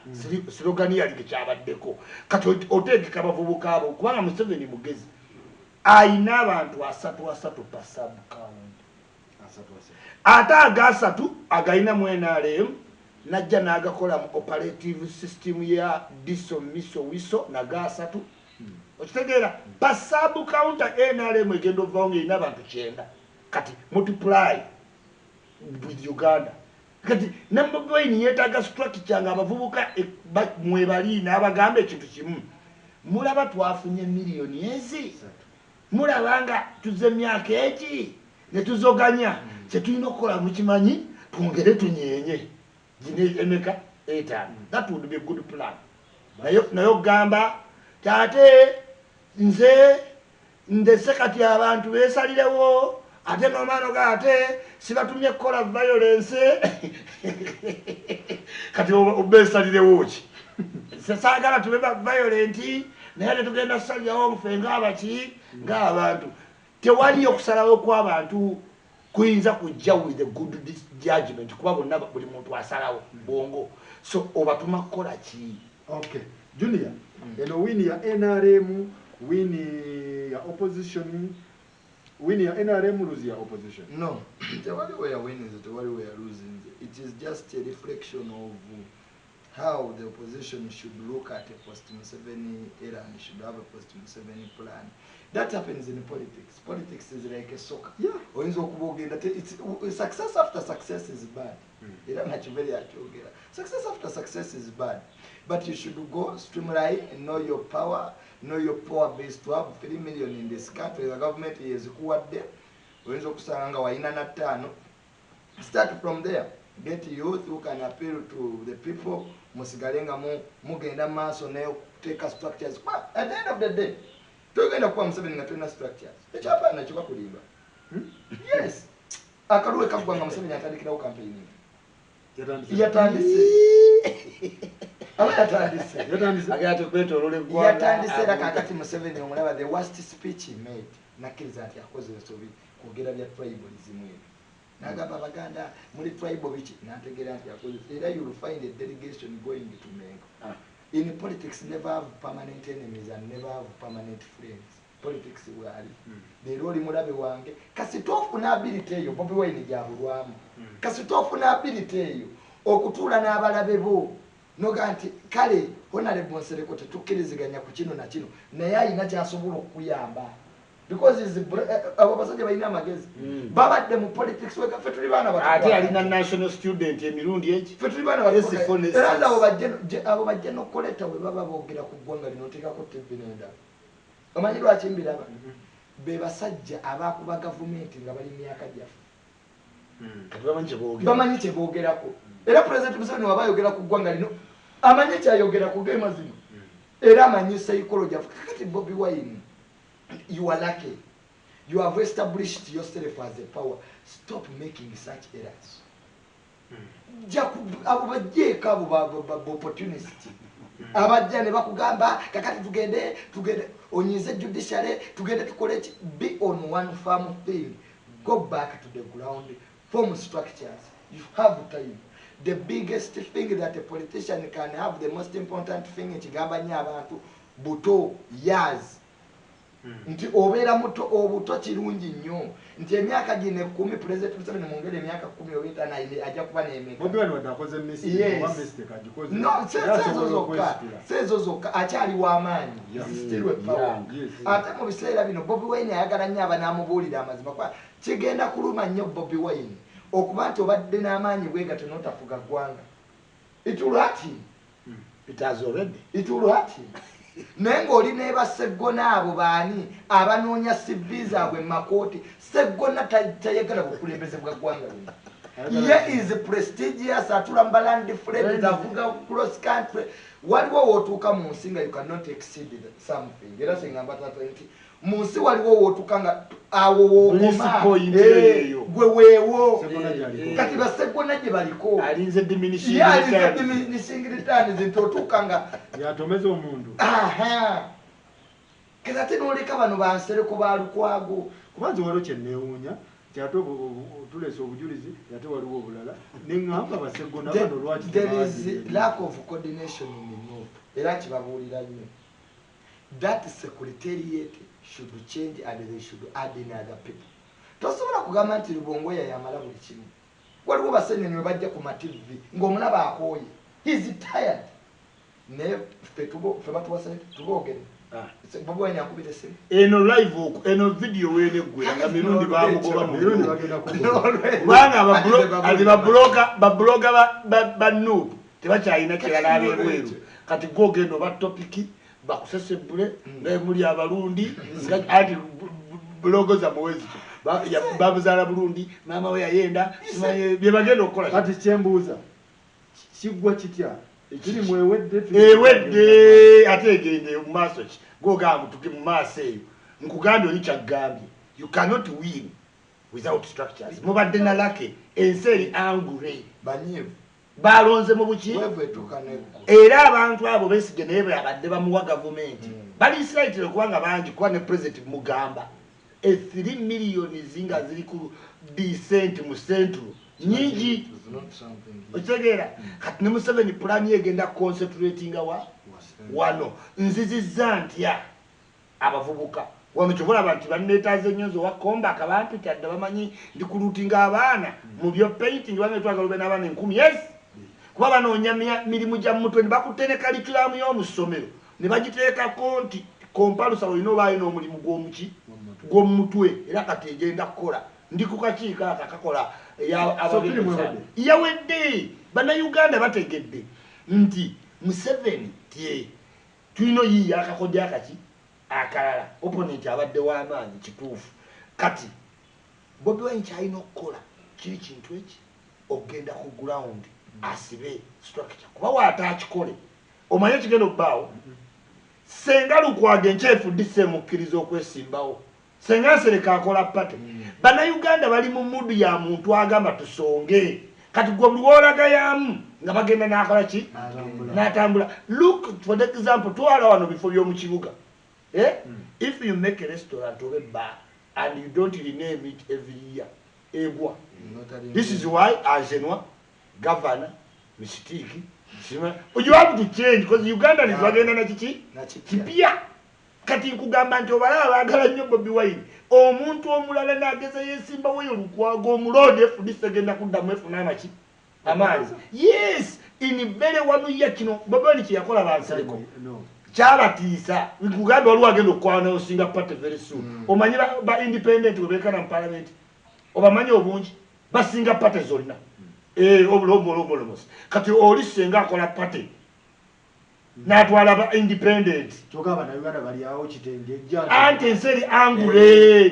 slogani yali kyabaddeko kati otegeka abavubuka abo kubanga Museveni mugezi ayina abantu asatu pa sub count ate agasatu agayina mu NRM najja n'agakola mu operative system ya diso miso wiso nagasatu okitegeera pa sub counter NRM egenda ovaawo ng'erina abantu 9 kati multiply with Uganda kati Bobi Wine yeetaaga structure nga abavubuka mwebali n'abagamba ekintu kimu mulaba twafunye miliyoni ezi mulaba nga tuze emyaka eki ne tuzoganya kyetulina okukola mukimanyi twongere tunyenye gine emeka 8 that would be a good plan naye ogamba tate nze ndese kati abantu beesalirewo ate nomano gate sibatumye kukola violence kati obeesalirewo ki saagala tube violent naye tetugenda kusalirawo mufe ng'abaki ng'abantu tewaliyo okusalawo kw'abantu kuyinza kujja with a good judgment kuba bonna buli muntu asalawo bongo so obatuma kukola ki okay Junior eno wini ya NRM wini ya opposition wini ya NRM lose ya opposition no tewali we are winning tewali we are losing it is just a reflection of how the opposition should look at a post-Museveni era and should have a post-Museveni plan. That happens in politics. Politics is like a soccer. Yeah. It's success after success is bad. Success after success is bad. But you should go streamline and know your power, know your power base to have 3 million in this country. The government is there. Start from there. Get youth who can appeal to the people. Musigalenga mugenda maso nayo take structures. But at the end of the day, tugenda kuwa Museveni nga tulina structures. Ekyo hapana kyo bakulimba. Yes. Akaluwe kabwanga Museveni atandikirawo campaign. Yatandise. Agati kwetolole gwanga. Yatandise la kakati Museveni omulaba the worst speech he made. Nakiriza ati akoze sobi kugera bya tribalism. Nagamba baganda muri tribal bichi nategera ati akoze era you will find a delegation going to Mengo. In politics never have permanent enemies and never have permanent friends. Politics wali the role mulabe wange kasitofu na ability eyo Bobi Wine jabulwamu kasitofu na ability eyo okutula n'abalabe bo noga nti kale honorable Nsereko tetukkiriziganya ku kino na kino naye ayina kyasobola okuyamba because is abasajja balina amagezi babadde mu politics weka fe tuli bana bato ate alina national student emirundi eki fe tuli bana bato era abo bajja nokoleta we baba boogera ku ggwanga lino oteekako TV n'endala omanyi lwaki mbiraba be basajja abakuba gavumenti nga bali myaka gyaffe bamanyi kye boogerako era president Museveni waba ayogera ku ggwanga lino amanyi kyayogera ku gema zino era amanyi psychology kakati Bobi Wine you are lucky. You have established yourself as a power. Stop making such errors. Abajeka opportunity. Abajja ne bakugamba kakati tugende onyize judiciary tugende tukole be on one firm thing. Go back to the ground, form structures. You have time. The biggest thing that a politician can have, the most important thing is kigamba nnyo abantu buto years. Nti obera muto obuto kirungi nnyo nti emyaka gine 10 president Museveni mwongere emyaka 10 obita na ile ajja kuba na emeka Bobi Wine wadakoze mistake wa mistake ajikoze no sezo zoka achali wa amani still with power ate mu biseera bino Bobi Wine ayagala nnyo abanamubuulira amazima kwa kigenda kuluma nnyo Bobi Wine okuba nti obadde n'amaanyi bwega tenotafuga ggwanga itulati it has already itulati Nengo line ba segona abo bani abanoonya civiza abwe makoti segona tayegala bukulembeze bwa gwanga lino ye is prestigious atulambaland friend avuga cross country waliwo wotuka mu nsinga you cannot exceed something era singamba tatenti munsi waliwo wotukanga awo wokoma gwe weewo kati basegona gye baliko alinze diminishing returns zintotukanga yatomeza omundu kati noleka bano Bansereko balukwago kubanza waliwo kyenneewuunya kyato tulese obujulizi yate waliwo obulala neŋŋamba basegona bano lwaki there is lack of coordination in the north era kibabuulira nnyo that secretariat should change and they should add in other people. Tosobola kugamba nti Lubongo yayamala buli kimu. Waliwo basenene bajja ku TV ng'omulaba akooye. He is tired. Ne febatuwasane tuboogere. Bobi Wine akubira essimu. Eno live oku, eno video wene gwe nga mirundi bamugoba mu mirundi bagenda kubanga babloga bannu tebakyalina kirala ab'ebweru. Kati gogendo ba topiki bakusesebule muli abalundi ati blogo za mwezi babuzaala Burundi mama we yayenda bye bagenda okukola kati kyembuuza kigwa kitya ekiri mwewedde ate egende mu maaso ki gogamba tuti mu maaso eyo nkugambye oli kyagambye you cannot win without structures mubadde na lake ensi eri angry banyivu balonze mu buki era abantu abo besige naye abadde bamuwa gavumenti bali Israel kubanga bangi kuba ne president mugamba 3 million zinga ziri ku decent mu central nyingi otegera kati ne Museveni plan yegenda concentrating wano nzizizza ntya abavubuka wano kyobola abantu banneetaaze nnyo wakomba akabantu kyadde bamanyi ndi kulutinga abaana mu byo painting bange twagala ube n'abaana 10 yes kuba banoonya mirimu gya mutwe ne bakutte curriculum y'omusomero ne bagiteekako nti kompalusa olina obaayo n'omulimu gw'omutwe era kati egenda kukola ndi ku kakiiko akakola yawedde bannayuganda bategedde nti Museveni tie tulina oyiiya akakodya akaki akalala opponent abadde w'amaanyi kituufu kati Bobi Wine kyalina okukola kiri kintu eki okugenda ku ground asibe structure kuba waatakikole omanye kigenda obbaawo senga Lukwago enkyefudise mukkiriza okwesimbawo senga Nsereka akola pate bannayuganda bali mu mudu ya muntu agamba tusonge kati gwe luwolaga yamu nga bagenda n'akola ki n'atambula look for the example twala wano bifo by'omu kibuga if you make a restaurant or a bar and you don't rename it every year egwa this is why agenwa governor Mistiki you have to change because Uganda is wagenda na kipya kati nkugamba nti obalaba baagala nnyo Bobi Wine omuntu omulala n'ageza yesimba weyo Lukwago omulode FDC agenda kuddamu efuna amaki amaali yes in very one year kino Bobi Wine kyeyakola bansereko kyabatiisa nkugamba waliwo agenda okukwana osinga party very soon omanyi ba independent webekana mu parliament obamanyi obungi basinga party zonna obulomolomosi kati oli senga akola party n'atwala ba independent anti enseri angule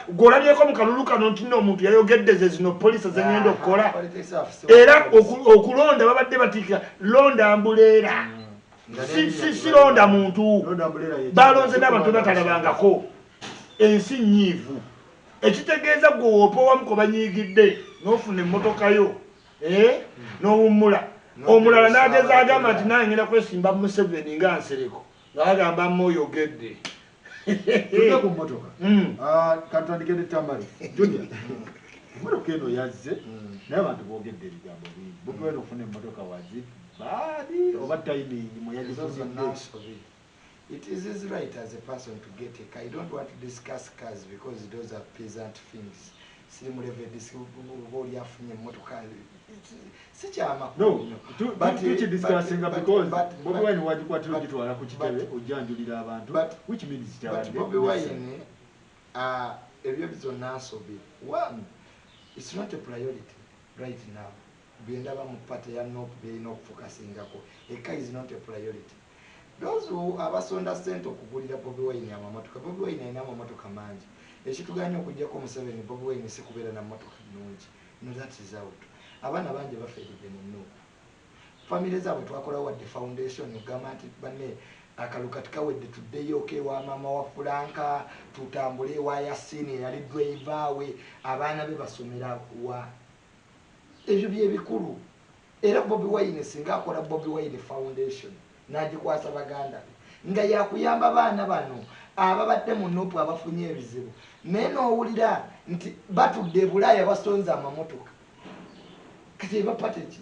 golabyeko mu kalulu kano nti nno omuntu yayogedde zino polisi zengenda okukola era okulonda babadde batika londa ambuleera si londa muntu balonze n'abantu batalabangako ensi nyiivu ekitegeeza gwe wopa wamu ko banyiigidde n'ofuna emmotoka yo n'owummula omulala n'ageza agamba nti naye ngenda kwesimba Museveni nga Nsereko nga bagamba muyogedde tuge ku mmotoka kantandike ne Tamale Junior emmotoka eno yazze naye abantu boogedde ebigambo bingi Bobi Wine ofuna emmotoka wazi baadi oba timing mweyagifunidde. It is his right as a person to get a car. I don't want to discuss cars because those are peasant things. No, discussing because Bobi Wine wajikwatira gitwala ku kitebe ojanjulira abantu which means but Bobi Wine ebyo bizonnasobi one it's not a priority right now benda ba mu party ya no bino okufocusingako eka is not a priority those who abasonda sente okugulira Bobi Wine amamotoka Bobi Wine ina amamotoka mangi ekituganya okujja ko Museveni Bobi Wine sikubera na motoka nungi no that is out abana banje bafeedde mu family zabo twakola wadde foundation ugama banne akalukatika wedde tuddeyo okay wa mama wa Franka tutambule wa Yasini yali driver we abana be basomera wa ebyo byebikulu era Bobi Wine singa akola Bobi Wine foundation nagikwasa baganda nga yakuyamba abaana bano ababadde mu Nuupu abafunye ebizibu neno owulira nti batudde Bulaaya basonza amamotoka kati bapateki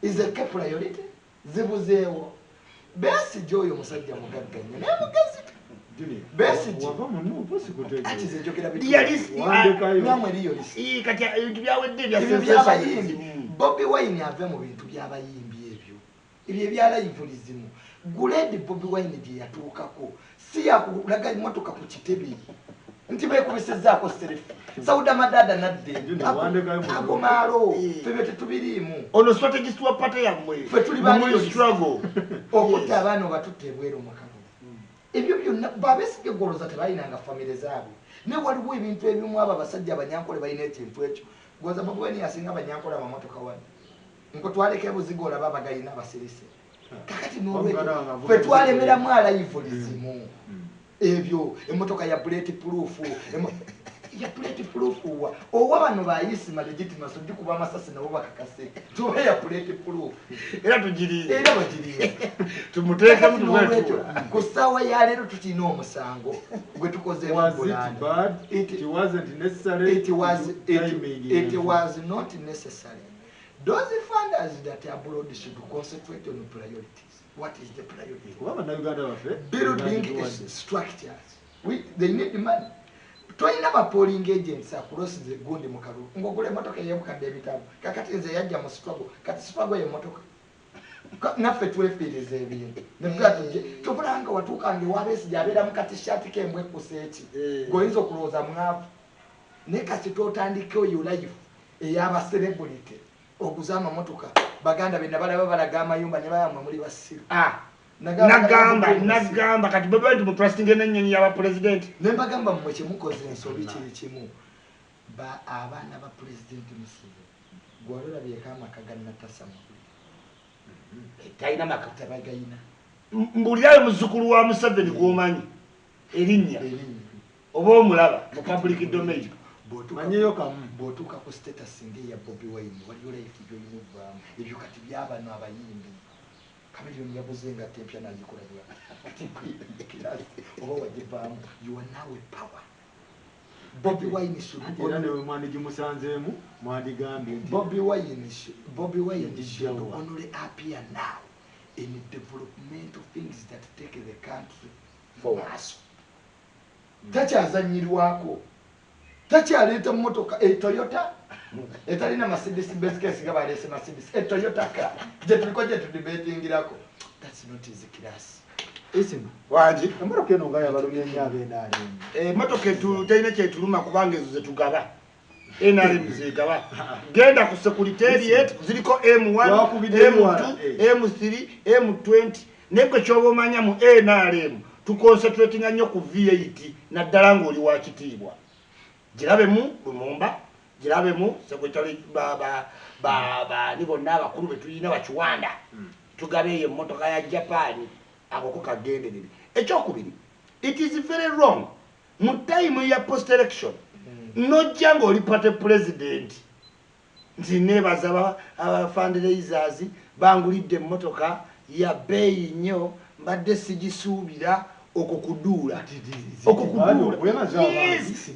is a priority zibuzeewo besi joyo musajja mugagganya naye mugezi besi wava mu Nuupu sikutege ati zejogera kati ebintu byawedde byabayimbi Bobi Wine ave mu bintu byabayimbi ebyo ebyalayivulizimu guledi Bobi Wine gye yatuukako si yakulaga motoka ku kitebe nti beekubisezaako serifu Sauda Madada nadde agomaalo febe tetubiriimu ono strategist wa party yammwe fe tuli bani struggle okutte abaana batutte ebweru mu kabuga ebyo byonna babesige goloza tebayinanga famire zaabwe ne waliwo ebintu ebimu abo abasajja abanyankole balina ekintu ekyo goza Bobi Wine yasinga abanyankole amamotoka wadde nko twaleka ebuzigo olaba abagayina abasirise kakati n'olwekyo fe twalemeramu alayivulizimu ebyo emotoka ya bullet proof ya bulletproof owa bano bayisima legitimacy dikuba amasasi nabo bakakase tuwe ya bulletproof era tugirize era bagirize tumuteeka mu wetu ku sawa ya lero tutina omusango gwe tukoze it wasn't necessary it was not necessary. Those funders that are abroad should concentrate on priorities. What is the priority? Building structures. They need money. Twaina ba polling agents across the gundi mukaru ngogule motoka yebukadde ebitabu kakati nze yajja mu struggle kati struggle ye motoka naffe twefiiriza ebintu nebwatuje tubulanga watuukange wabesi jabera mu katishati kembwe kuseeki goyinza okulowooza mwavu naye kati twotandikewo yo life ey'aba celebrity oguza amamotoka baganda be nabalaba balaga amayumba ne bayamwe muli basiru nagamba kati baba nti mutrustinge n'ennyonyi y'aba president nembagamba mmwe kyemukoze ensobi kiri kimu abaana ba president musibe gwalora byeka amaka gannatasa talina maka tabagayina mbulirayo muzzukulu wa Museveni gwomanyi erinnya oba omulaba mu public domain manyeyo kamu bw'otuuka ku status ng'eya Bobi Wine waliyo life gy'oyinuvaamu ebyo kati byabano abayimbi Kamiliyoni yabuze nga tempya nagikolabwa oba wagivaamu you are now a power. Bobi Wine should era newe mwandigi musanzeemu mwandigambye nti Bobi Wine should only appear now in developmental things that take the country forward. Takyazanyirwako takyaleeta mmotoka Toyota etalina Mercedes Benz case nga balese Mercedes Toyota car je tuliko je tudibetingirako. That's not his class. Isima wanji emmotoka eno nga yabalumya nnyo ab'NRM emmotoka tulina kyetuluma kubanga ezo zetugaba NRM zegaba genda ku secretariat ziliko M1 M2 M3 M20 nekwe kyoba omanya mu NRM tuconcentratinga nnyo ku V8 naddala ng'oli wa kitiibwa girabe mu Lumumba girabe mu secretary ni bonna abakulu betulina bakiwanda tugabe eyo emmotoka ya Japan akoko kagenderere ekyokubiri it is very wrong mu time ya post election nojja ng'oli party president nti nebaza fundraisers bangulidde emmotoka ya beeyi nnyo mbadde sigisuubira okukuduula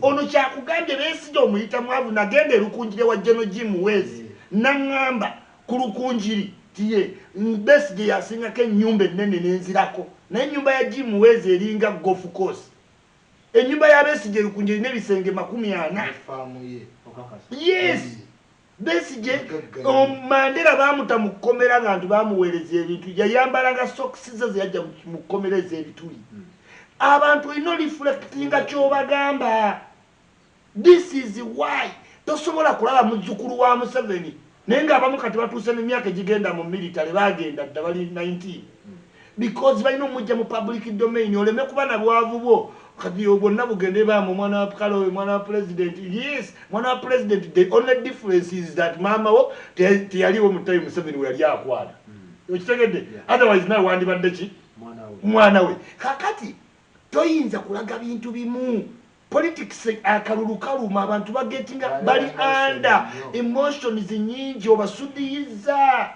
ono kyakugambye Besigye omuyita mwavu nagenda erukunjire wa General Jim Wezi naŋŋamba ku lukunjiri tiye Besigye yasingako ennyumba ennene n'enzirako naye ennyumba ya Jim Wezi eringa golf course ennyumba ya Besigye erukunjiri n'ebisenge 40. Yes Besigye Mandela bamuta mu kkomera ng'antu bamuweereza ebintu yayambalanga socks ze yajja mu kkomera ez'ebituli abantu ino reflectinga kyobagamba. This is why tosobola kulaba muzzukulu wa Museveni naye ng'abamu kati batuuse n'emyaka egigenda mu military bagenda dda bali 19 because balina omujja mu public domain oleme kuba na bwavu bwo kati bonna bugende baamu omwana wa Kalowe mwana wa president. Yes mwana wa president the only difference is that mama wo teyaliwo mu time Museveni we yali akwala okitegedde otherwise nawe wandibadde ki mwana we kakati toyinza kulaga bintu bimu politics akalulu kaluma abantu bagetinga bali under emotions nyingi obasudiyiza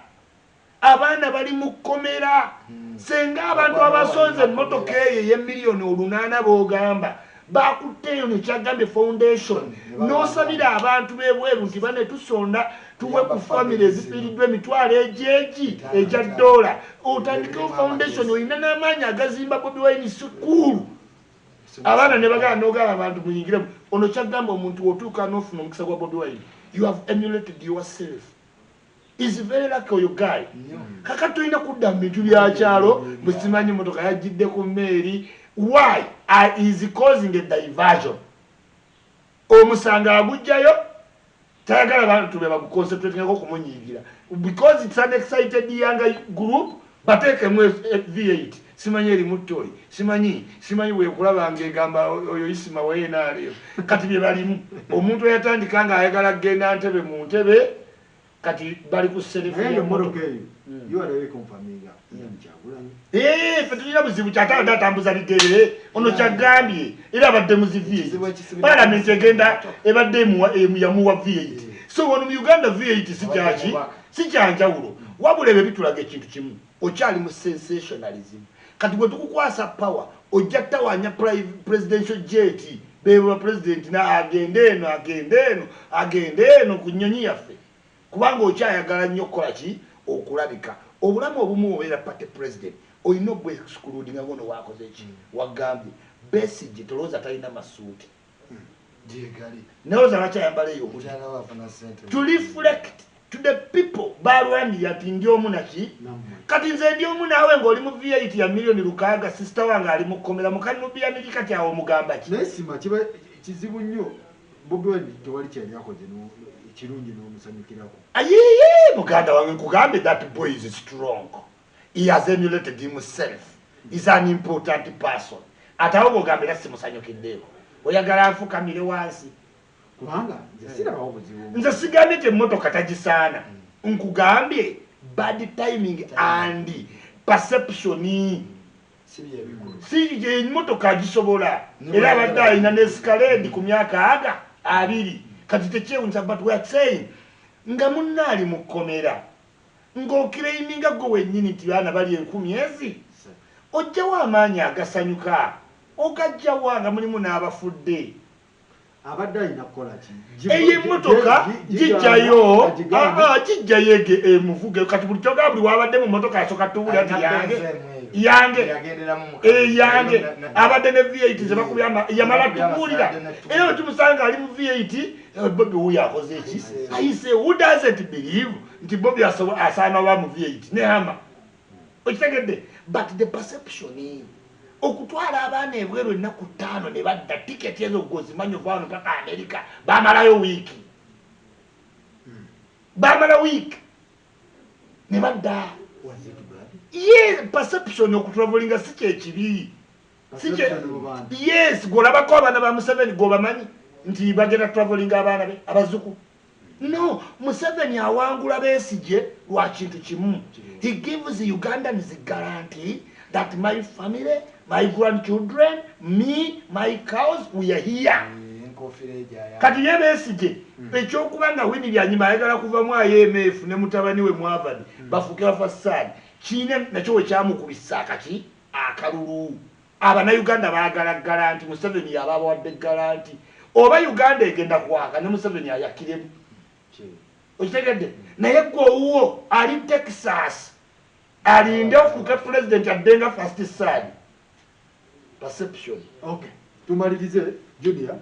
abaana bali mu kkomera senga abantu abasonze emmotoka eyo y'emiliyoni 8 bogamba bakutteyo nekyagambye foundation n'osabira abantu b'ebweru nti bane tusonda tuwe ku family ezifiiriddwa emitwalo egyegi egya $, otandikewo foundation olina n'amaanyi agazimba Bobi Wine school abaana ne bagamba n'ogamba abantu muyingiremu ono kyagamba omuntu otuuka n'ofuna omukisa gwa Bobi Wine you have emulated yourself. Is very lucky oyo guy kaka toyina kudda mu bintu byakyalo musimanyi motoka yajjidde ku mmeeri. Why is causing a diversion? Omusanga agujjayo tayagala abantu be baguconcentratingako okumunyiigira because it's an excited young group bateekemu V8 simanyi eri muttoli simanyi weekulaba ng'egamba oyo Isima weenaaleyo kati bye balimu omuntu eyatandika ng'ayagala kgenda Ntebe mu Ntebe kati bali ku self ya motoka eyo yo alabe konfamiga yachagulanyi petulina buzibu kyatala atambuza bigere ono kyagambye era abadde muzivi parliament egenda ebadde yamuwa V8 so ono mu Uganda V8 si kyanjawulo wabula ebyo bitulaga ekintu kimu okyali mu sensationalism kati bwe tukukwasa power ojja tawanya presidential jet beba president na agende eno ku nnyonyi yaffe kubanga okyayagala nnyo okukola ki okulabika obulamu obumu obeera party president olina obwexcludinga ngono wakoze eki wagambye Besigye tolowooza talina masuuti nalowooza lwakyayambala eyo to reflect to the people balwanirira ti ndi omu naki kati nze ndi omu naawe ng'oli mu V8 ya miliyoni 600 sisita wange ali mukomera mukanubira miki kati awo mugamba ki naye sima kiba kizibu nnyo Bobi Wine tewali kyali akoze ekirungi n'omusanyukirako ayiye muganda wange nkugambe that boy is strong he has emulated himself is an important person atawo bwogambira simusanyukiddeeko oyagala afukamire wansi kubanga nze sigambye ti emmotoka tagisaana nkugambye bad timing and perception si emmotoka agisobola era abadde alina n'escalade ku myaka 20 kati tekyewunyisa but we are saying nga munnaali mu kkomera ng'okiraiminga gwe wennyini nti baana bali 10,000 ojjawo amaanyi agasanyuka ogajjawo nga mulimu n'abafudde abadde alina kukola ki eyo emmotoka gijjayo emuvuge kati buli kyogaa buli wabadde mu mmotoka asooka tuwulira ti yange abadde ne V8 ze bakubya yamala tubuulira era bwe tumusanga ali mu V8 Bobi wuyo akoze eki ayise who doesn't believe nti Bobi asaana oba mu V8 ne hama okitegedde but the perception okutwala abaana ebweru ennaku 5 ne badda tiketi ezo gozimanyi ovaano paka Amerika bamalayo wiiki ne badda perception okutravelinga si kyekibi yes golabako abaana ba Museveni gobamanyi nti bagenda travelinga abaana be abazuku no Museveni awangula Besigye lwa kintu kimu he gives the Ugandans the guarantee that my family, my grandchildren, me, my cows, we are here. Kati ye Besigye ekyokuba nga wini byanyuma ayagala kuva mu IMF ne mutabani we Mwavani bafuke bafasani kiine nakyo wekyamukubisa kati akalulu abana Uganda baagala garanti Museveni yaba bawadde garanti oba Uganda egenda kwaka ne Museveni ayakiremu okitegedde naye gwe owuwo ali Texas alinde ofuuke president addenga first son perception okay tumalirize Junior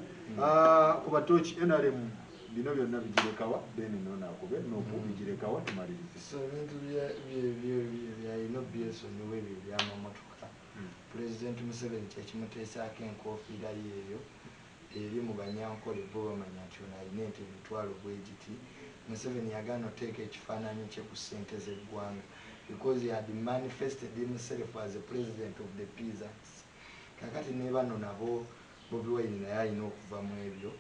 kuba tochi NRM bino byonna bijirekawa then nona akube noku bijirekawa tumalirize so bintu bya ino byeso niwe byama motoka president Museveni kyekimuteesaako enkofiira yeeyo eri mu banyankole bo bamanya nti ono alina ente emitwalo bwegiti Museveni yagaana oteeka ekifaananyi kye ku ssente z'eggwanga because he had manifested himself as a president of the peasants kakati ne bano nabo Bobi Wine naye alina okuva mu ebyo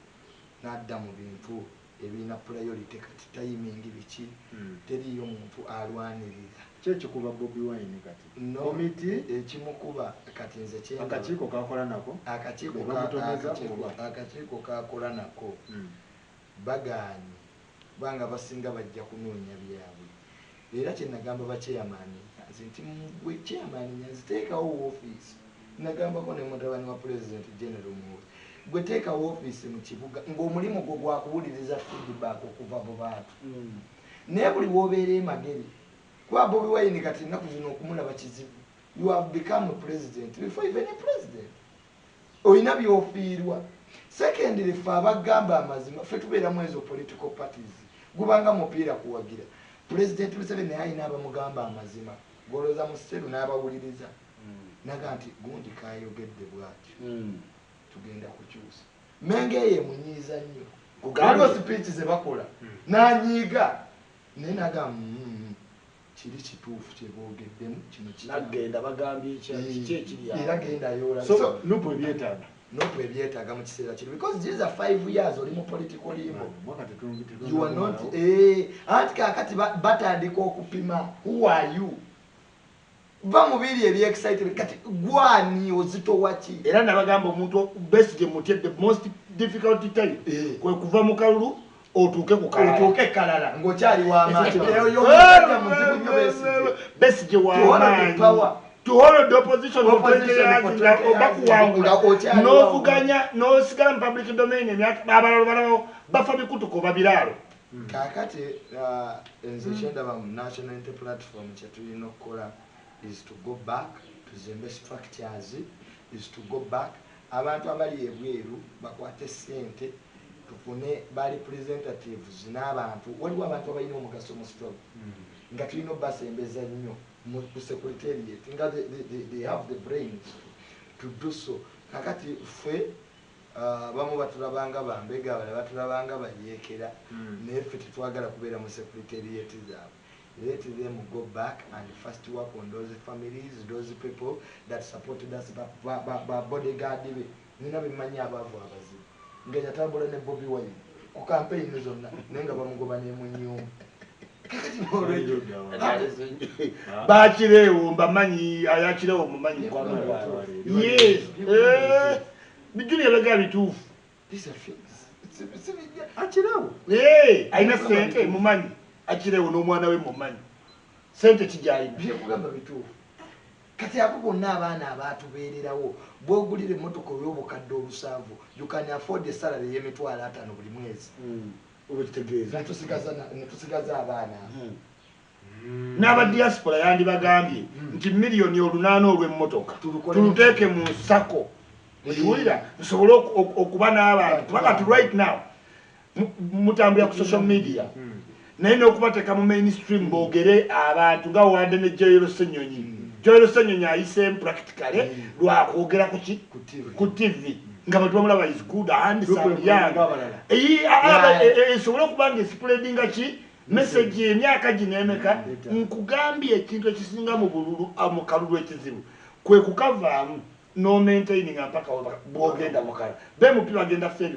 n'adda mu bintu ebirina priority kati timing biki teriyo muntu alwanirira kyekikuba Bobi Wine kati komiti ekimukuba kati nze kye akakiiko kakola nako akakiiko kakola nako bagaanyi banga basinga bajja kunoonya byabwe era kye nagamba bakyeyamaani nti gwe kyeyamaani nziteekawo office nagambako ne mutabani wa president general muwe gwe teekawo office mu kibuga ng'omulimu gwo gwakuwuliriza feedback okuva mu bantu naye buli woobeera emageri kuba Bobi Wine kati ennaku zino okumulaba kizibu you have become a president before even a president olina byofiirwa secondly ffe abagamba amazima ffe tubeeramu ezo political parties gubanga mupiira kuwagira president Museveni naye alina abamugamba amazima golooza mu sseru n'abawuliriza naga nti gundi kayogedde bwatyo tugenda kukyusa menge ye munyiiza nnyo kugamba speech ze bakola n'anyiiga naye naga kiri kituufu kyeboogeddemu kino nagenda bagambye ekiri era genda yoola so nupo ebyetaaga Nopu ebyetaaga mu kiseera kino because these are 5 years oli mu political limbo. You are not anti kakati batandika okupima who are you. Va mubiri ebi excited kati gwani ozito wachi. Era nabagamba omuntu best je mutie the most difficult time kwe kuva mu kalulu otuuke ku kalala. Otuuke kalala ngokyali wa macho. Best je wa macho. To hold the opposition for 20 years no fuganya no sigala in public domain abalalo bafa bikutuko babiralo kakati nzishenda ba national unity platform chetulino kola is to go back to zembe structures is to go back abantu abali ebweru bakwate sente tufune bali representatives n'abantu waliwo abantu abalina omugaso mu story nga tulino basembeza nnyo mu secretariat nga they have the brains to do so kakati fwe bamu batulabanga bambega abala batulabanga bayekera nefe tetwagala kubeera mu secretariat zaabwe. Let them go back and first work on those families, those people that supported us bodyguard nina bimanya abavu abazi nga yatambula ne Bobi Wine ku campaign zonna nenga bamugoba ne munyo bakirewo mbamanyi ayakirewo mumanyi kwa yes bijuni yabaga bitufu akirewo aina sente mumanyi akirewo n'omwana we mumanyi sente kijali byekugamba bitufu kati abo bonna abaana abatubeererawo bwogulire emmotoka y'obukadde obusanvu you can afford a salary y'emitwalo 5 buli mwezi obitegeeza netusigaza abaana n'aba diaspora yandibagambye nti miliyoni 8 olw'emmotoka tuluteeke mu sako ekiwulira nsobole okuba n'abantu kubanga right now mutambulira ku social media naye n'okubateeka mu mainstream boogere abantu nga wande ne Joyero Ssenyonyi ayiseemu practically lwakwogera ku TV nga bantu bamulaba is good handsome young esobole okuba nga espreadinga ki message emyaka gineemeka nkugambye ekintu ekisinga mu bululu mu kalulu ekizibu kwe kukavaamu no maintaining mpaka bwogenda mukala bemupi bagenda ffe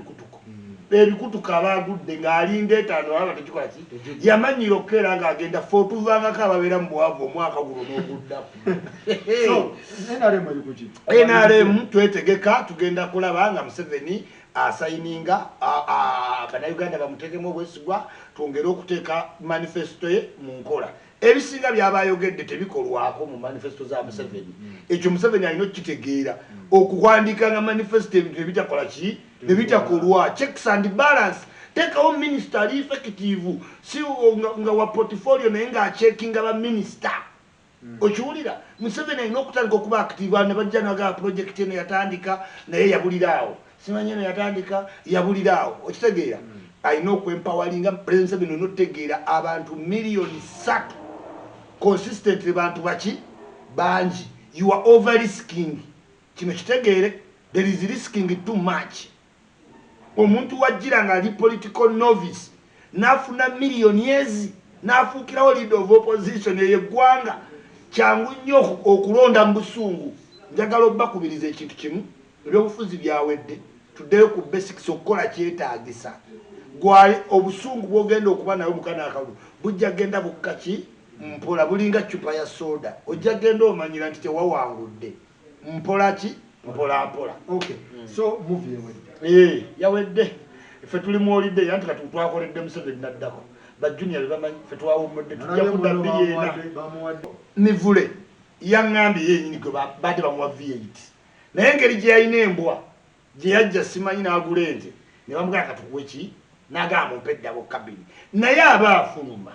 ebikutuka abagudde ng'alinda 5 alaba tekikola ki yamanyira okukeera ng'agenda ffe otuvangako ababeera mu bwavu omwaka guno n'oguddaku NRM twetegeka tugenda kulaba nga Museveni asayininga bannayuganda bamuteekemu obwesigwa twongere okuteeka manifesto ye mu nkola ebisinga byabayogedde tebikolwako mu manifesto za Museveni ekyo Museveni alina okukitegeera okuwandiika nga manifesto ebintu ebitakola ki ebitakolwa checks and balance tekawo minister ali effective si nga wa portfolio naye ng'acheckinga baminister okiwulira Museveni alina okutandika okuba active ne bajja naga project eno yatandika naye yabuliraawo simanyi eno yatandika yabuliraawo okitegeera alina okwempawalinga President Museveni olina okutegeera abantu miliyoni 3 consistently bantu baki bangi you are over risking kino kitegeere there is risking too much omuntu wajjira nga ali political novice nafuna miliyoni ezi nafuukirawo leader of opposition eyeggwanga kyangu nnyo okulonda mu busungu njagala obbakubiriza ekintu kimu ebyobufuzi byawedde tuddeyo ku basics okukola kyetaagisa gwali obusungu bwogenda okuba nayo mukana akalulu bujja genda bukkaki mpola bulinga cupa ya soda ojja genda omanyira nti tewawangudde mpola ki mpola. Okay. So movie yawedde yawedde ffe tuli mu holiday yanti kati twakoledde Museveni naddako bajjunior bebamanyi ffe twawummudde tujja kudda 2 mivule yaŋŋambye yenyini gwe badde bamuwa V8 naye engeri gye yalina embwa gye yajja simanyi n'agula ente ne bamugaa katukuwe ki n'agamba mpeddabo kabini naye aba afuluma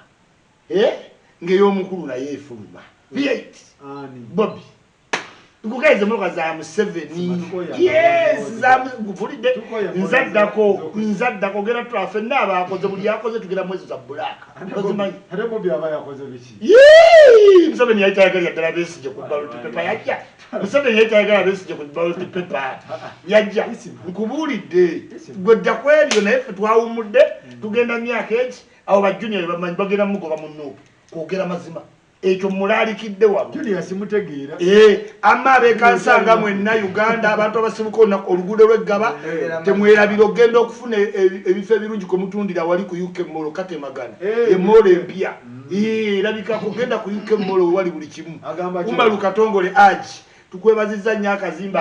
ng'ey'omukulu naye efuluma V8 Bobby Ngukaize mloka za Museveni. Yes, za Museveni. Nzaddako gera trafe naba akoze buli yakoze tugera mwezi za bulaka. Hade Bobby abaya akoze biki? Yee! Museveni yayitayagala yaddala besije ku ballot paper yajja. Museveni yayitayagala besije ku ballot paper yajja. Nkubulidde. Gwedda kwebyo naye ffe twawumudde tugenda myaka eki abo ba junior bamanyi bagenda mugoba munno kwogera mazima. ekyo mulalikidde wano Julius mutegeera amma abekansanga mwenna Uganda abantu abasibuka oluguudo lw'eggaba temwerabira ogenda okufuna ebifo ebirungi kwe mutundira wali ku UK Mall Katemagana emmoolo empya erabika kugenda ku UK Mall wali buli kimu Umaru Katongole aji tukwebazizza nnyo akazimbe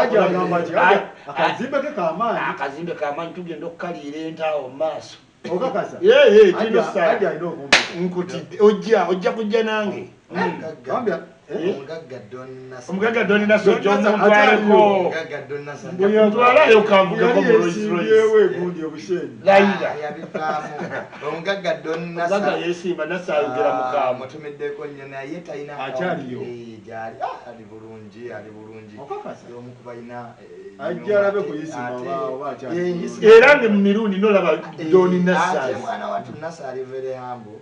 akazimbe k'amaanyi tugenda okukalira entaawo mu maaso okakasa nkutidde ojja kujja nange omugagga Doni Naso gy'omutwaleko ntwalayo kambugako mu omugagga Doni Naso yesimba Naso ayogera mukaamu mutumiddeko nnyo naye talina akyaliyo gyali ali bulungi omu ku balina ajja alabe kuyisimba oba era nge mu mirundi nolaba Doni Naso mwana watu Naso ali very humble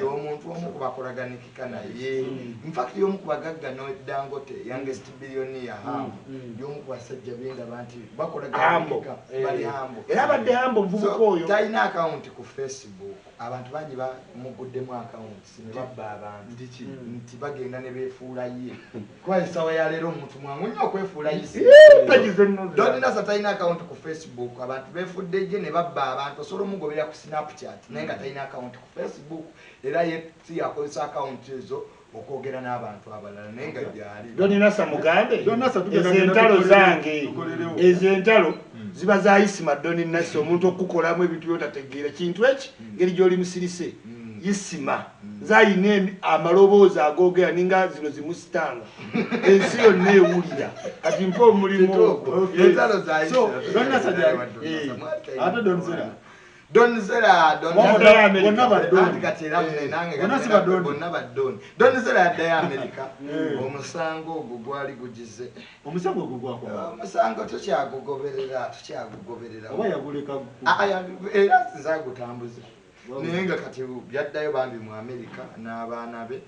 y'omuntu omu ku bakolaganikika naye in fact y'omu ku bagagga no Dangote youngest billionaire y'omu ku basajja bendaba nti bakolaganikika bali humble era abadde humble omuvubuka oyo talina account ku Facebook abantu bangi bamuguddemu account ne babba abantu nti bagenda ne beefuula ye kuba esawa ya leero omuntu mwangu nnyo okwefuula ye Doni Naso talina account ku Facebook abantu beefudde gye ne babba abantu osobola omugoberera ku Snapchat naye nga talina account ku Facebook era ye si akozesa account ezo okwogera n'abantu abalala naye nga gyali Doni Naso mugambe ez'entalo zange ez'entalo ziba zayisima Doni Naso omuntu okukolamu ebintu byotategeera kintu eki ngeri gy'oli musirise yisima zayina amaloboozi agoogera ninga zino zimusitanga ensi yonna ewulira kati mpa omulimu ogwo Donzera yaddayo Amerika omusango ogwo gwali gugize omusango ogwo gwakwa omusango tukyagugoberera oba yaguleka era sizagutambuza naye nga kati byaddayo bambi mu Amerika n'abaana be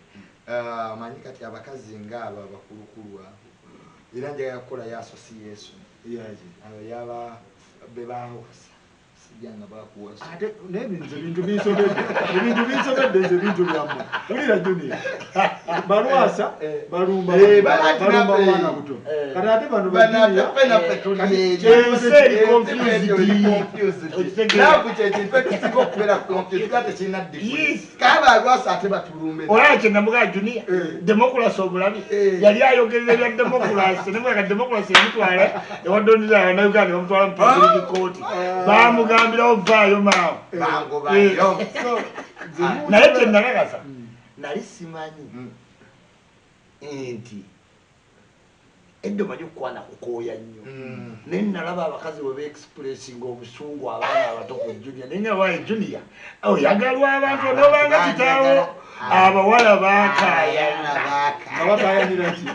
manyi kati abakazi ngaabo abakulukulu abo era njagala kukola ya association yaba bebawasa sijanga bakuwasa ate nebintu binsobedde nze bintu byammwe ulira Junior balwasa balumba mwana buto kati ate bano olakye namugaa Junior democracy omulabi yali ayogerera ebya democracy nemweka democracy emitwala ewadonira abanayuganda bamutwala mu Public Court bamugambirawo vaayo maawo naye kyenalagasa nali simanyi nti eddo manyi okukwana kukooya nnyo naye nalaba abakazi bwe beexpressinga obusungu abaana abato ku Junior naye nga wayi Junior oyagalwa abantu onobanga kitaawo abawala baakaayana abakaayanira ki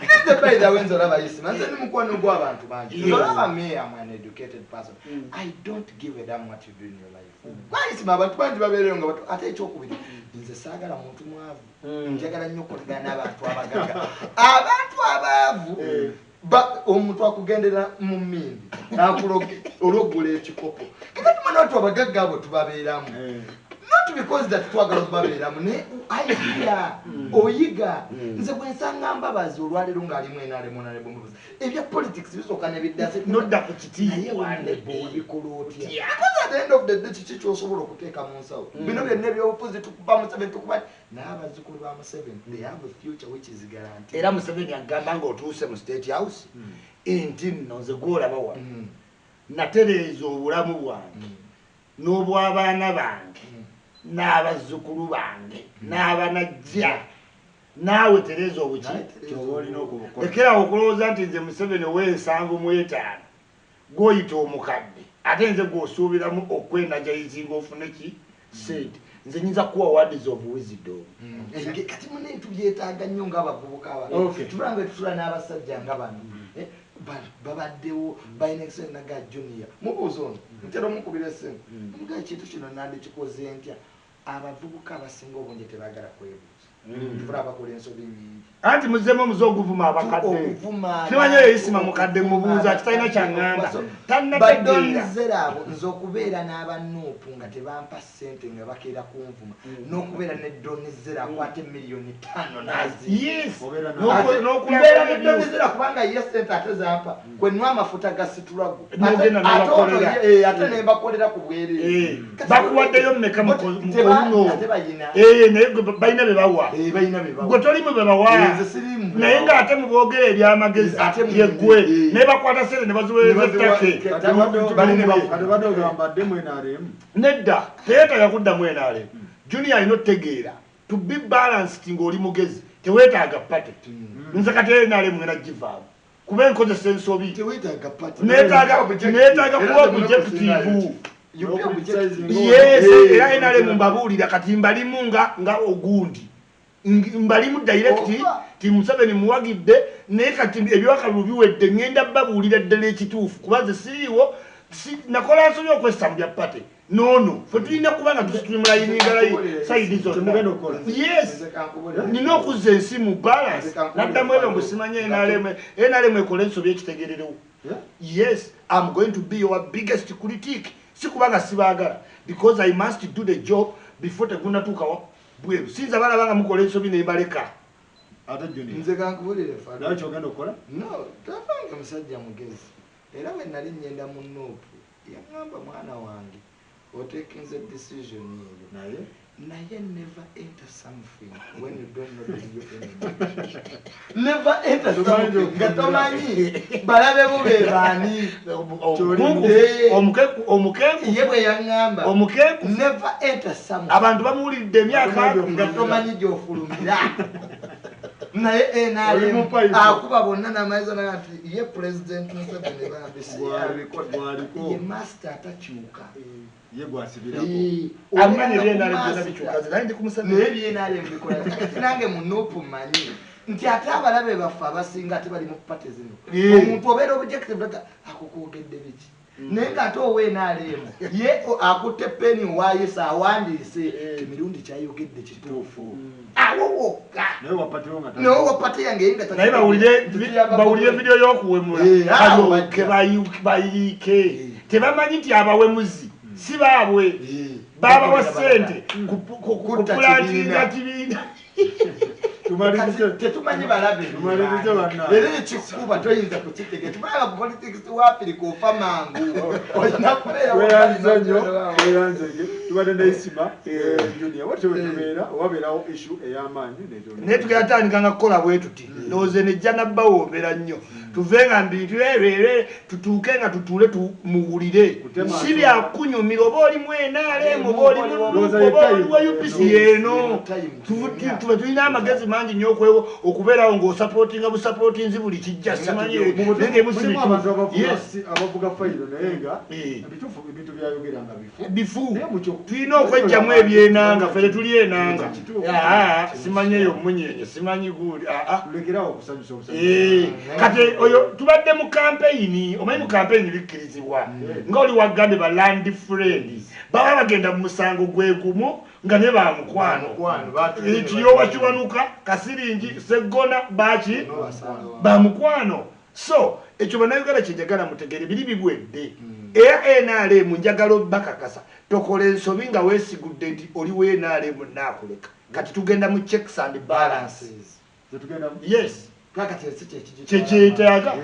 wenza olaba yisima nze ni mukwano gw'abantu bangi olaba me am an educated person I don't give a damn what you do in your life gwayisima abantu bangi babeereyo nga bato ate ekyokubiri nze saagala muntu mwavu njagala nnyo okukolagana n'abantu abagaga abantu abaavu omuntu akugendera mu mmindi akuloge olw'oggula ekikopo kakati mwana watu abagagga abo tubabeeramu not because that twagala tubabeeramu ne idea oyiga nze bwe nsanga mbabazi olwaleero ng'alimu enalemonalebomubuzi ebya politics bisooka ne biddase nodda ku kitiiye wandebo obikola otya because at the end of the day kiki kyosobola okuteeka mu nsawo bino byonna ebyobufuzi tukuba Museveni tukuba n'abazzukulu ba Museveni they have a future which is guaranteed era Museveni agamba ng'otuuse mu State House nti nno nze gwolaba wano natereeza obulamu bwange n'obw'abaana bange n'abazzukulu bange n'abanajja naawe tereeza obuki lekerawo okulowooza nti nze Museveni ow'ensanvu mu etaano gw'oyita omukadde ate nze gw'osuubiramu okwenajayizinga ofune ki sente nze nyinza kuwa words of wisdom kati mune tubyetaaga nnyo ng'abavubuka tubanga tutula n'abasajja nga bano babaddewo balina ekisoni naga Junior mubuuza ono ntera omukubira essimu muga ekintu kino nandikikoze ntya abavubuka abasinga obungi tebaagala kwebuuza tufuna abakola ensobi nyingi anti muzemo muzoguvuma abakadde kimanye yisima mukadde mubuuza kitalina kyangamba badonizera abo nze okubeera n'abanuupu nga tebampa ssente nga bakeera kunvuma n'okubeera nedonizera akwate miliyoni 5 nazibeera nedonizera kubanga ye ssente ate zampa kwenwa amafuta ga situlago ate nembakolera ku bwereere bakuwaddeyo mmeka mukono naye balina bebawa gwe tolimu bebawa naye ngaate muboogera ebyamagezi yeggwe naye bakwata sente ne baziweereza ettake nedda teyeetaaga kuddamu NRM junior alina otegeera to be balanced ng'oli mugezi teweetaaga pate nze kati NRM ngena givaamu kuba enkozesa ensobi neetaaga kuba objective yes era NRM mbabuulira kati mbalimu nga ogundi mbalimu direct ti Museveni muwagidde naye kati ebyokalulu biwedde ngenda babuulira ddala ekituufu kuba nze siriiwo nakola nsobi okwessa mu bya pate nono fe tulina kuba nga tusitrimulayininga sayidi zonna yes nina okuzza ensi mu balance naddamu ebyo mbusimanye NRM ekola ensobi ekitegererewo yes I'm going to be your biggest critique si kubanga sibaagala because I must do the job before tegunnatuukawo bweru sinza balabanga mukola ensobi nebaleka nze kankubulire fakyogenda okukola no tafanga musajja mugezi era bwe nali nyenda mu nuupu yaŋŋamba mwana wange otekinze decision eyo naye never enter something when you don't know the enemy never enter something nga tomanyi balabe bube baani omukenku ye bwe yaŋŋamba omukenku never enter something abantu bamuwulidde emyaka nga tomanyi gy'ofulumira naye NRM akuba bonna n'amaiza naga nti ye president Museveni bambisiyaliko ye master atakyuka ye gwasibirako amanye NRM bikyuka naye ndi kumusabira naye NRM bikola nange munuupu mmanyi nti ate abalabe baffe abasinga ate bali mu pate zino omuntu obeera objective akukwogedde biki naye ng'ate owa NRM ye akutte peni waayisa awandiise emirundi kyayogedde kituufu awo wokka naye wapate yange naye bawulire vidiyo y'okuwemula ke bayiike tebamanyi nti abawemuzi si baabwe babawa ssente kupulantinga kibiina tetumanyi balabe era ekikuba toyinza kukitegeka tumanyi politics wapirika ofa mangu olina kubeeraweranzege tubadde neisima junior watewatubeera wabeerawo issue ey'amaanyi naye tugenda tandikanga kukola bwe tuti ndowooza nejja nabbawombera nnyo tuvenga mbintu tutuuke nga tutuule tumuwulire si byakunyumira oba oli mu NRM oba oli wa UPC yeeno tuba tulina amagezi mangi nnyo okubeerawo ng'osapootinga busapootinzi buli kijja simanyi abavuga fayiro naye nga ebituufu ebintu byayogeranga bifu tulina okwejjamu ebyenanga ffe tetuli enanga simanyi eyo munyenye simanyi guuli tulekerawo okusanyusa kati oyo tubadde mu kampeyini omanyi mu kampeyini bikkirizibwa nga oli wagambye ba land friend baba bagenda mu musango gwe gumu nga ne ba mukwano ekiyowa kiwanuka kasiringi seggona baki ba mukwano so ekyo bannayuganda kyenjagala mutegere biri bigwedde era NRM njagala bakakasa tokola ensobi nga weesigudde nti oli wa NRM naakuleka kati tugenda mu checks and balances yes kyekyeetaaga